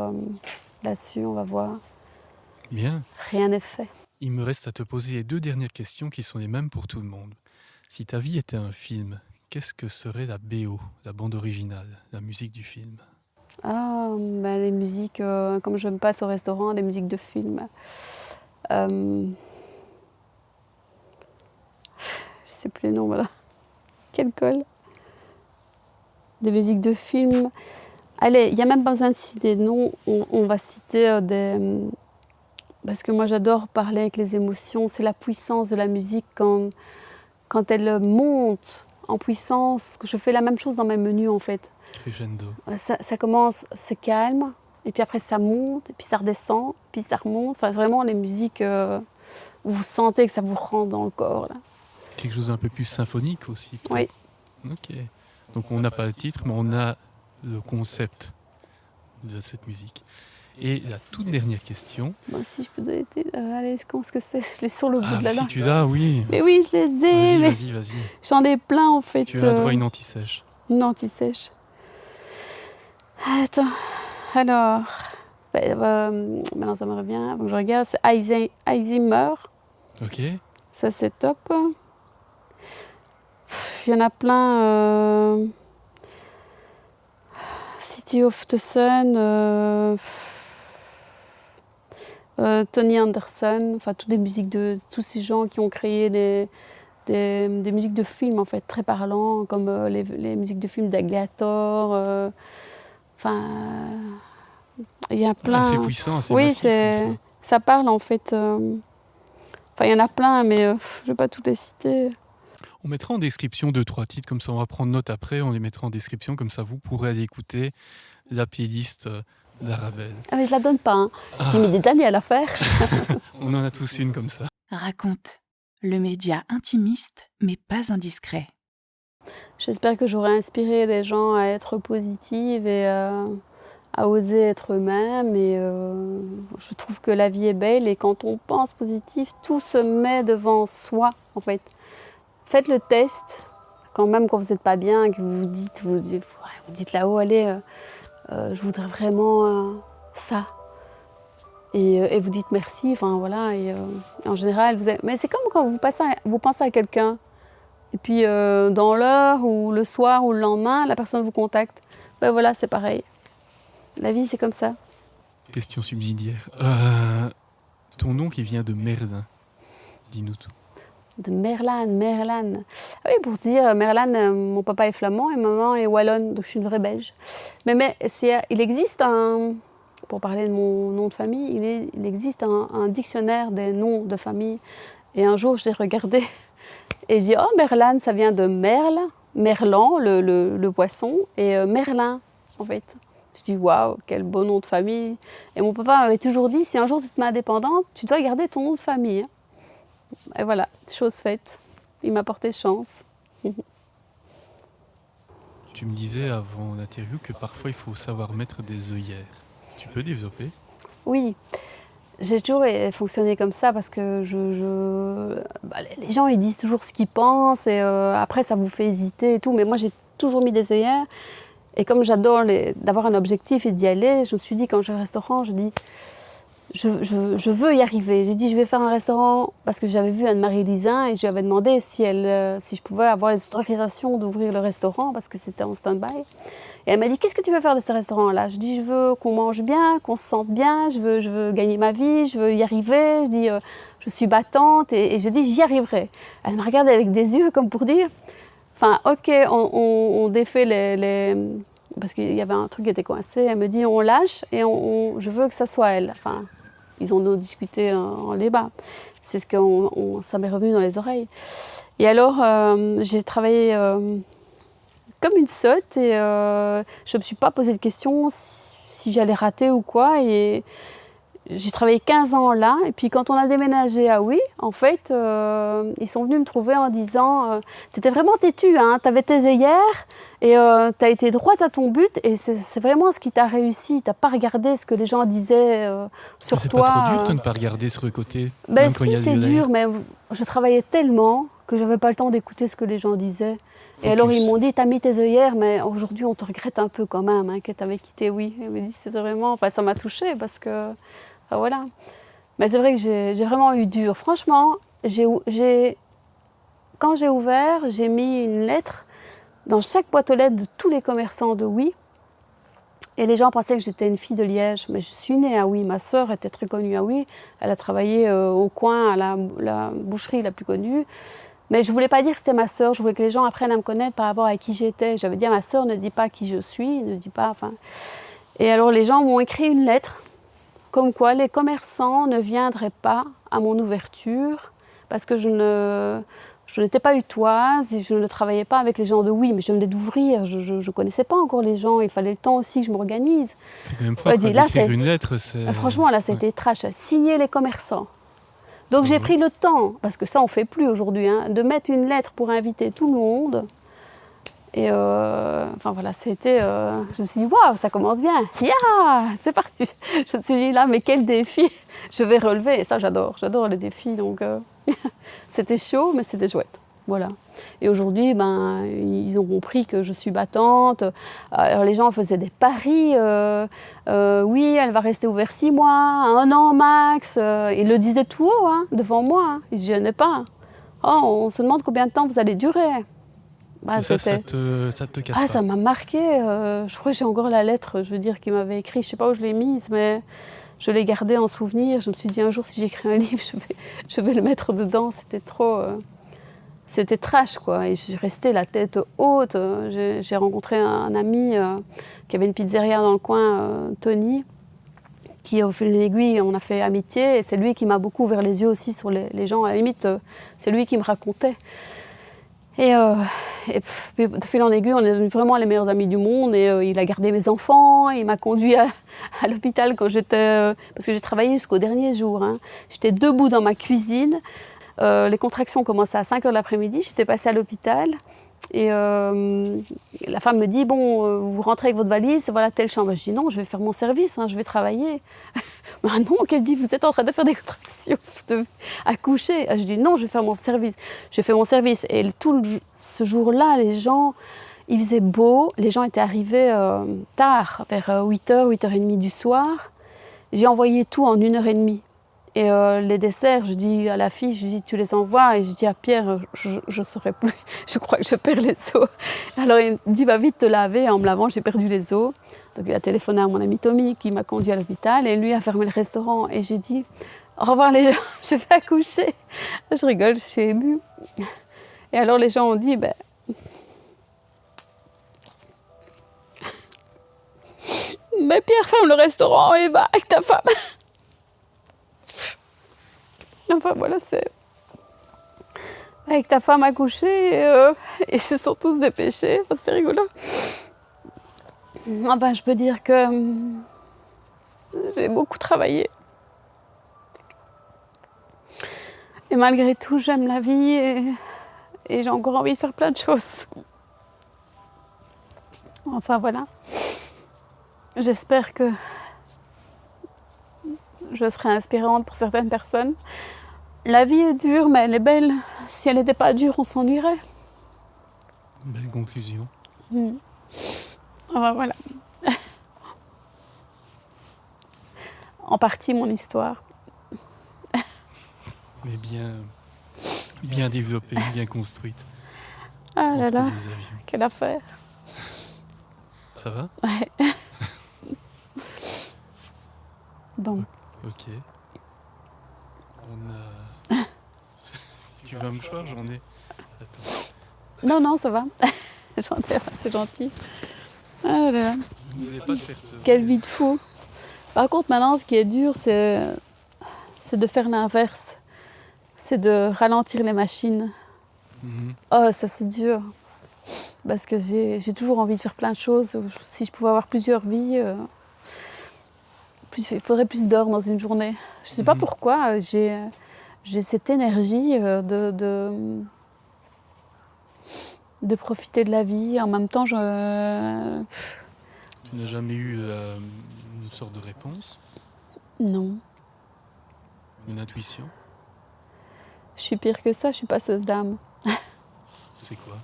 là-dessus, on va voir. Bien. Rien n'est fait. Il me reste à te poser les 2 dernières questions qui sont les mêmes pour tout le monde. Si ta vie était un film, qu'est-ce que serait la BO, la bande originale, la musique du film? Les musiques, comme je me passe au restaurant, les musiques de films. Je sais plus les noms, voilà. Quelle colle. Des musiques de films. Allez, il n'y a même pas besoin de citer des noms. On va citer des... Parce que moi, j'adore parler avec les émotions. C'est la puissance de la musique quand elle monte en puissance. Je fais la même chose dans mes menus, en fait. Crescendo. Ça commence, c'est calme. Et puis après, ça monte. Et puis ça redescend. Puis ça remonte. Enfin, vraiment, les musiques où vous sentez que ça vous rentre dans le corps, là. Quelque chose d'un peu plus symphonique aussi, Oui. peut-être. Ok. Donc on n'a pas le titre, mais on a le concept de cette musique. Et la toute dernière question. Moi aussi, je peux donner. Allez, comment est-ce que c'est? Je l'ai sur le bout Ah, de la si langue. tu l'as, oui. Mais oui, je les ai. Vas-y, Mais vas-y. j'en ai plein en fait. Tu as droit à une anti-sèche. Une anti-sèche. Attends. Alors. Maintenant, ça me revient. Donc, je regarde. C'est Alzheimer. Ok. Ça, c'est top. Il y en a plein. City of the Sun. Tony Anderson. Enfin, toutes les musiques de tous ces gens qui ont créé des musiques de films, en fait, très parlants, comme les musiques de films d'Agliator. Enfin. Il y a plein. C'est puissant, c'est oui, massif comme ça. ça parle en fait. Enfin, il y en a plein, mais je ne vais pas toutes les citer. On mettra en description 2-3 titres, comme ça on va prendre note après, on les mettra en description, comme ça vous pourrez aller écouter la playlist d'Arabelle. Ah, mais je la donne pas. Hein. J'ai mis des années à la faire. On en a tous une comme ça. Raconte, le média intimiste, mais pas indiscret. J'espère que j'aurai inspiré les gens à être positifs et à oser être eux-mêmes. Et je trouve que la vie est belle et quand on pense positif, tout se met devant soi en fait. Faites le test, même quand vous n'êtes pas bien, que vous dites là-haut, allez, je voudrais vraiment ça. Et vous dites merci, enfin voilà. Et en général, mais c'est comme quand vous pensez à quelqu'un. Et puis dans l'heure ou le soir ou le lendemain, la personne vous contacte. Ben voilà, c'est pareil. La vie, c'est comme ça. Question subsidiaire. Ton nom qui vient de Merlin, dis-nous tout. De Merlan. Ah oui, pour dire, Merlan, mon papa est flamand et maman est wallonne, donc je suis une vraie belge. Mais il existe pour parler de mon nom de famille, il existe un dictionnaire des noms de famille. Et un jour, j'ai regardé et je dis, oh, Merlan, ça vient de merle, merlan, le poisson, et Merlin, en fait. Je dis, waouh, quel beau nom de famille. Et mon papa m'avait toujours dit, si un jour tu te mets indépendante, tu dois garder ton nom de famille. Hein. Et voilà, chose faite. Il m'a porté chance. Tu me disais avant l'interview que parfois il faut savoir mettre des œillères. Tu peux développer? Oui, j'ai toujours fonctionné comme ça parce que les gens ils disent toujours ce qu'ils pensent et après ça vous fait hésiter et tout. Mais moi j'ai toujours mis des œillères et comme j'adore d'avoir un objectif et d'y aller, je me suis dit quand j'ai un restaurant, je dis je veux y arriver. J'ai dit je vais faire un restaurant parce que j'avais vu Anne-Marie Lisin et je lui avais demandé si je pouvais avoir les autorisations d'ouvrir le restaurant parce que c'était en stand-by. Et elle m'a dit, qu'est-ce que tu veux faire de ce restaurant-là? Je dis, je veux qu'on mange bien, qu'on se sente bien, je veux gagner ma vie, je veux y arriver. Je dis, je suis battante et je dis, j'y arriverai. Elle me regardait avec des yeux comme pour dire, enfin, ok, on défait parce qu'il y avait un truc qui était coincé. Elle me dit, on lâche et je veux que ça soit elle. Enfin, ils en ont discuté en débat. C'est ce que ça m'est revenu dans les oreilles. Et alors, j'ai travaillé... comme une sotte et je ne me suis pas posé de questions si j'allais rater ou quoi. Et j'ai travaillé 15 ans là et puis quand on a déménagé à Oui, en fait, ils sont venus me trouver en disant t'étais vraiment têtue, hein, t'avais tes œillères et t'as été droite à ton but et c'est vraiment ce qui t'a réussi. T'as pas regardé ce que les gens disaient sur c'est toi. C'est pas trop dur de ne pas regarder sur le côté? Ben si, c'est dur, mais je travaillais tellement que j'avais pas le temps d'écouter ce que les gens disaient. Et alors ils m'ont dit, t'as mis tes œillères, mais aujourd'hui on te regrette un peu quand même, hein, que t'avais quitté Oui. Ils m'ont dit, c'était vraiment, enfin ça m'a touchée parce que, enfin, voilà. Mais c'est vrai que j'ai vraiment eu dur. Franchement, quand j'ai ouvert, j'ai mis une lettre dans chaque boîte aux lettres de tous les commerçants de Oui. Et les gens pensaient que j'étais une fille de Liège, mais je suis née à Oui. Ma sœur était très connue à Oui. Elle a travaillé au coin à la boucherie la plus connue. Mais je ne voulais pas dire que c'était ma sœur, je voulais que les gens apprennent à me connaître par rapport à qui j'étais. J'avais dit à ma sœur, ne dis pas qui je suis, ne dis pas... Enfin... Et alors les gens m'ont écrit une lettre, comme quoi les commerçants ne viendraient pas à mon ouverture, parce que je n'étais pas utoise et je ne travaillais pas avec les gens de Oui, mais je venais d'ouvrir, je ne connaissais pas encore les gens, il fallait le temps aussi que je m'organise. C'est quand même fort d'écrire une lettre. Franchement, là, c'était trash, signer les commerçants. Donc j'ai pris le temps, parce que ça on ne fait plus aujourd'hui, hein, de mettre une lettre pour inviter tout le monde. Et enfin voilà, c'était. Je me suis dit, waouh, ça commence bien. Yeah, c'est parti. Je me suis dit, là, mais quel défi je vais relever. Et ça, j'adore les défis. Donc, c'était chaud, mais c'était chouette. Voilà. Et aujourd'hui, ben, ils ont compris que je suis battante. Alors, les gens faisaient des paris. Oui, elle va rester ouverte 6 mois, 1 an max. Ils le disaient tout haut, hein, devant moi. Hein. Ils ne se gênaient pas. Oh, on se demande combien de temps vous allez durer. Bah, ça te casse pas. Ça m'a marqué. Je crois que j'ai encore la lettre, je veux dire, qu'il m'avait écrit. Je ne sais pas où je l'ai mise, mais je l'ai gardée en souvenir. Je me suis dit, un jour, si j'écris un livre, je vais le mettre dedans. C'était trop... C'était trash, quoi. Et je suis restée la tête haute. J'ai rencontré un ami qui avait une pizzeria dans le coin, Tony, qui, au fil de l'aiguille, on a fait amitié. Et c'est lui qui m'a beaucoup ouvert les yeux aussi sur les gens. À la limite, c'est lui qui me racontait. Et de fil en aiguille, on est devenus vraiment les meilleurs amis du monde. Et il a gardé mes enfants. Il m'a conduit à l'hôpital quand j'étais... parce que j'ai travaillé jusqu'au dernier jour. Hein. J'étais debout dans ma cuisine. Les contractions commençaient à 5h de l'après-midi. J'étais passée à l'hôpital. Et la femme me dit, bon, vous rentrez avec votre valise, voilà telle chambre. Je dis, non, je vais faire mon service, hein, je vais travailler. Ah non, qu'elle dit, vous êtes en train de faire des contractions, vous devez accoucher. Je dis, non, je vais faire mon service. J'ai fait mon service. Et ce jour-là, les gens, il faisait beau. Les gens étaient arrivés tard, vers 8h, 8h30 du soir. J'ai envoyé tout en 1h30. Et les desserts, je dis à la fille, je dis, tu les envoies. Et je dis à Pierre, je ne saurais plus, je crois que je perds les os. Alors il me dit, va vite te laver. En me lavant, j'ai perdu les os. Donc il a téléphoné à mon ami Tommy qui m'a conduit à l'hôpital. Et lui a fermé le restaurant. Et j'ai dit, au revoir les gens, je vais accoucher. Je rigole, je suis émue. Et alors les gens ont dit, ben... mais Pierre, ferme le restaurant et va avec ta femme. Enfin voilà, c'est... avec ta femme accouchée et ils se sont tous dépêchés. Enfin, c'est rigolo. Enfin, je peux dire que j'ai beaucoup travaillé. Et malgré tout, j'aime la vie et j'ai encore envie de faire plein de choses. Enfin voilà. J'espère que je serai inspirante pour certaines personnes. La vie est dure, mais elle est belle. Si elle n'était pas dure, on s'ennuierait. Belle conclusion. Enfin, voilà. En partie, mon histoire. Mais bien développée, bien construite. Ah là là, Entre deux avions. quelle affaire. Ça va? Ouais. Bon. Ok. Tu vas me choir, j'en ai. Attends. Non, ça va. J'en ai, c'est gentil. Ah là là. Je ne voulais pas te faire peur. Quelle vie de fou. Par contre, maintenant, ce qui est dur, c'est de faire l'inverse. C'est de ralentir les machines. Oh, ça, c'est dur. Parce que j'ai toujours envie de faire plein de choses. Si je pouvais avoir plusieurs vies, il faudrait plus d'heures dans une journée. Je ne sais pas pourquoi, j'ai cette énergie de profiter de la vie. En même temps, Tu n'as jamais eu une sorte de réponse? Non. Une intuition? Je suis pire que ça, je suis passeuse d'âme. C'est quoi?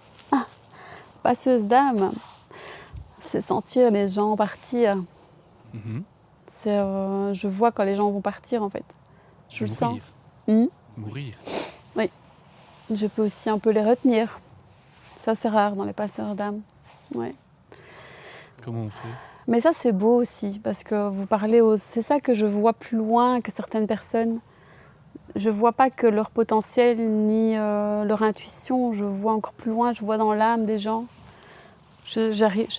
Passeuse d'âme, c'est sentir les gens partir. Je vois quand les gens vont partir, en fait. Je le sens. Mourir? Oui. Je peux aussi un peu les retenir. Ça, c'est rare dans les passeurs d'âme. Ouais. Comment on fait? Mais ça, c'est beau aussi, parce que vous parlez c'est ça que je vois plus loin que certaines personnes. Je ne vois pas que leur potentiel ni leur intuition, je vois encore plus loin, je vois dans l'âme des gens. Je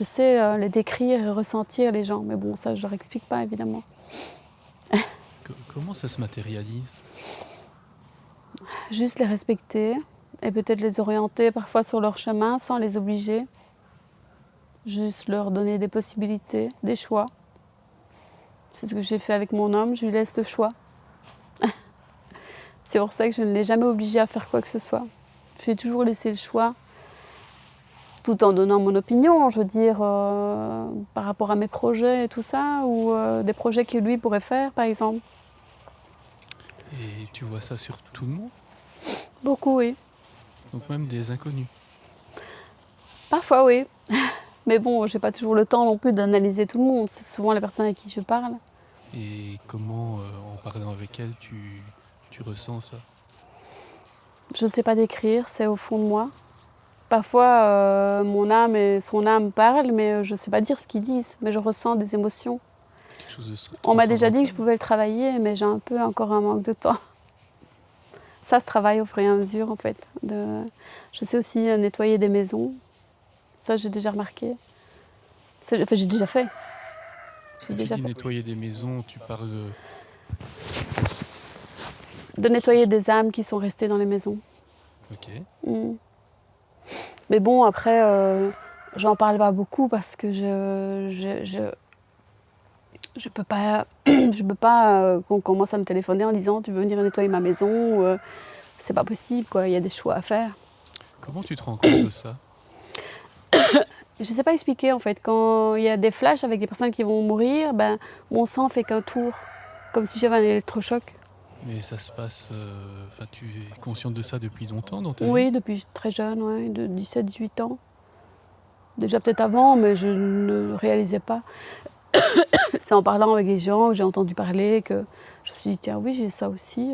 sais les décrire et ressentir les gens, mais bon, ça, je ne leur explique pas, évidemment. Comment ça se matérialise? Juste les respecter et peut-être les orienter parfois sur leur chemin sans les obliger. Juste leur donner des possibilités, des choix. C'est ce que j'ai fait avec mon homme, je lui laisse le choix. C'est pour ça que je ne l'ai jamais obligé à faire quoi que ce soit. Je lui ai toujours laissé le choix. tout en donnant mon opinion, je veux dire, par rapport à mes projets et tout ça, ou des projets que lui pourrait faire, par exemple. Et tu vois ça sur tout le monde? Beaucoup, oui. Donc même des inconnus? Parfois, oui. Mais bon, j'ai pas toujours le temps non plus d'analyser tout le monde. C'est souvent les personnes avec qui je parle. Et comment, en parlant avec elle, tu ressens ça? Je ne sais pas décrire, c'est au fond de moi. Parfois, mon âme et son âme parlent, mais je ne sais pas dire ce qu'ils disent. Mais je ressens des émotions. Quelque chose de On m'a déjà dit que je transcendantal? pouvais le travailler, mais j'ai un peu encore un manque de temps. Ça se travaille au fur et à mesure, en fait. Je sais aussi nettoyer des maisons. Ça, j'ai déjà remarqué. Enfin, j'ai déjà fait. Quand tu dis nettoyer des maisons, tu parles de nettoyer des âmes qui sont restées dans les maisons. Ok. Mais bon, après, j'en parle pas beaucoup parce que je peux pas, qu'on commence à me téléphoner en disant tu veux venir nettoyer ma maison, c'est pas possible, quoi. Il y a des choix à faire. Comment tu te rends compte de ça? Je sais pas expliquer en fait. Quand il y a des flashs avec des personnes qui vont mourir, ben, mon sang fait qu'un tour, comme si j'avais un électrochoc. Mais ça se passe... tu es consciente de ça depuis longtemps dans ta vie? Oui, depuis très jeune, ouais, de 17-18 ans. Déjà peut-être avant, mais je ne réalisais pas. C'est en parlant avec des gens que j'ai entendu parler que je me suis dit, tiens, oui, j'ai ça aussi.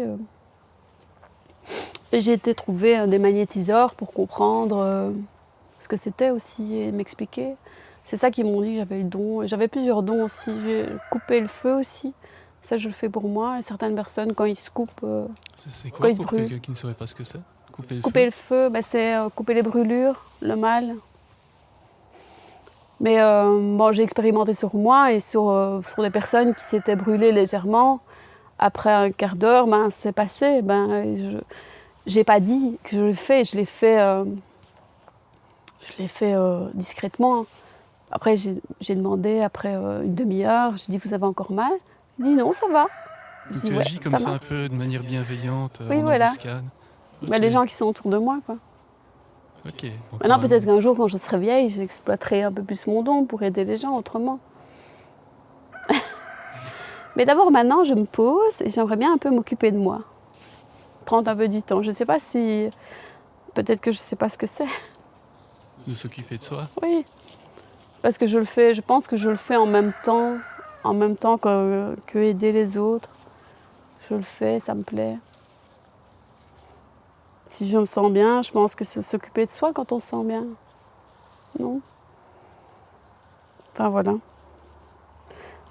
Et j'ai été trouver des magnétiseurs pour comprendre ce que c'était aussi et m'expliquer. C'est ça qu'ils m'ont dit que j'avais le don. Et j'avais plusieurs dons aussi. J'ai coupé le feu aussi. Ça, je le fais pour moi. Et certaines personnes, quand ils se coupent, C'est quand quoi ils se pour brûlent. quelqu'un qui ne saurait pas ce que c'est? Couper le Couper feu? le feu, ben, c'est couper les brûlures, le mal. Mais bon, j'ai expérimenté sur moi et sur des personnes qui s'étaient brûlées légèrement. Après un quart d'heure, ben, c'est passé. Ben, j'ai pas dit que je le fais. Je l'ai fait discrètement. Après, j'ai demandé, après une demi-heure, j'ai dit, vous avez encore mal? Il dit, non, ça va. Je Donc dis, tu ouais, agis comme ça ça un marche. peu de manière bienveillante, Oui, en voilà. embuscade. Mais Ok. les gens qui sont autour de moi, quoi. Ok. Donc, Maintenant, quand peut-être même- qu'un jour, quand je serai vieille, j'exploiterai un peu plus mon don pour aider les gens autrement. Mais d'abord, maintenant, je me pose et j'aimerais bien un peu m'occuper de moi. Prendre un peu du temps. Je ne sais pas si... Peut-être que je ne sais pas ce que c'est. de s'occuper de soi. Oui. Parce que je le fais, je pense que je le fais en même temps que aider les autres. Je le fais, ça me plaît. Si je me sens bien, je pense que c'est s'occuper de soi quand on se sent bien. Non? Enfin, voilà.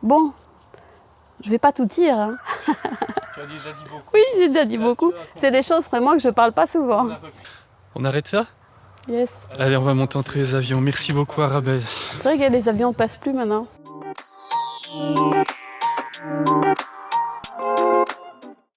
Bon, je vais pas tout dire, hein. Tu as déjà dit beaucoup. Oui, j'ai déjà dit beaucoup. C'est des choses vraiment que je parle pas souvent. On arrête ça? Yes. Allez, on va monter entre les avions. Merci beaucoup, Arabelle. C'est vrai que les avions ne passent plus maintenant.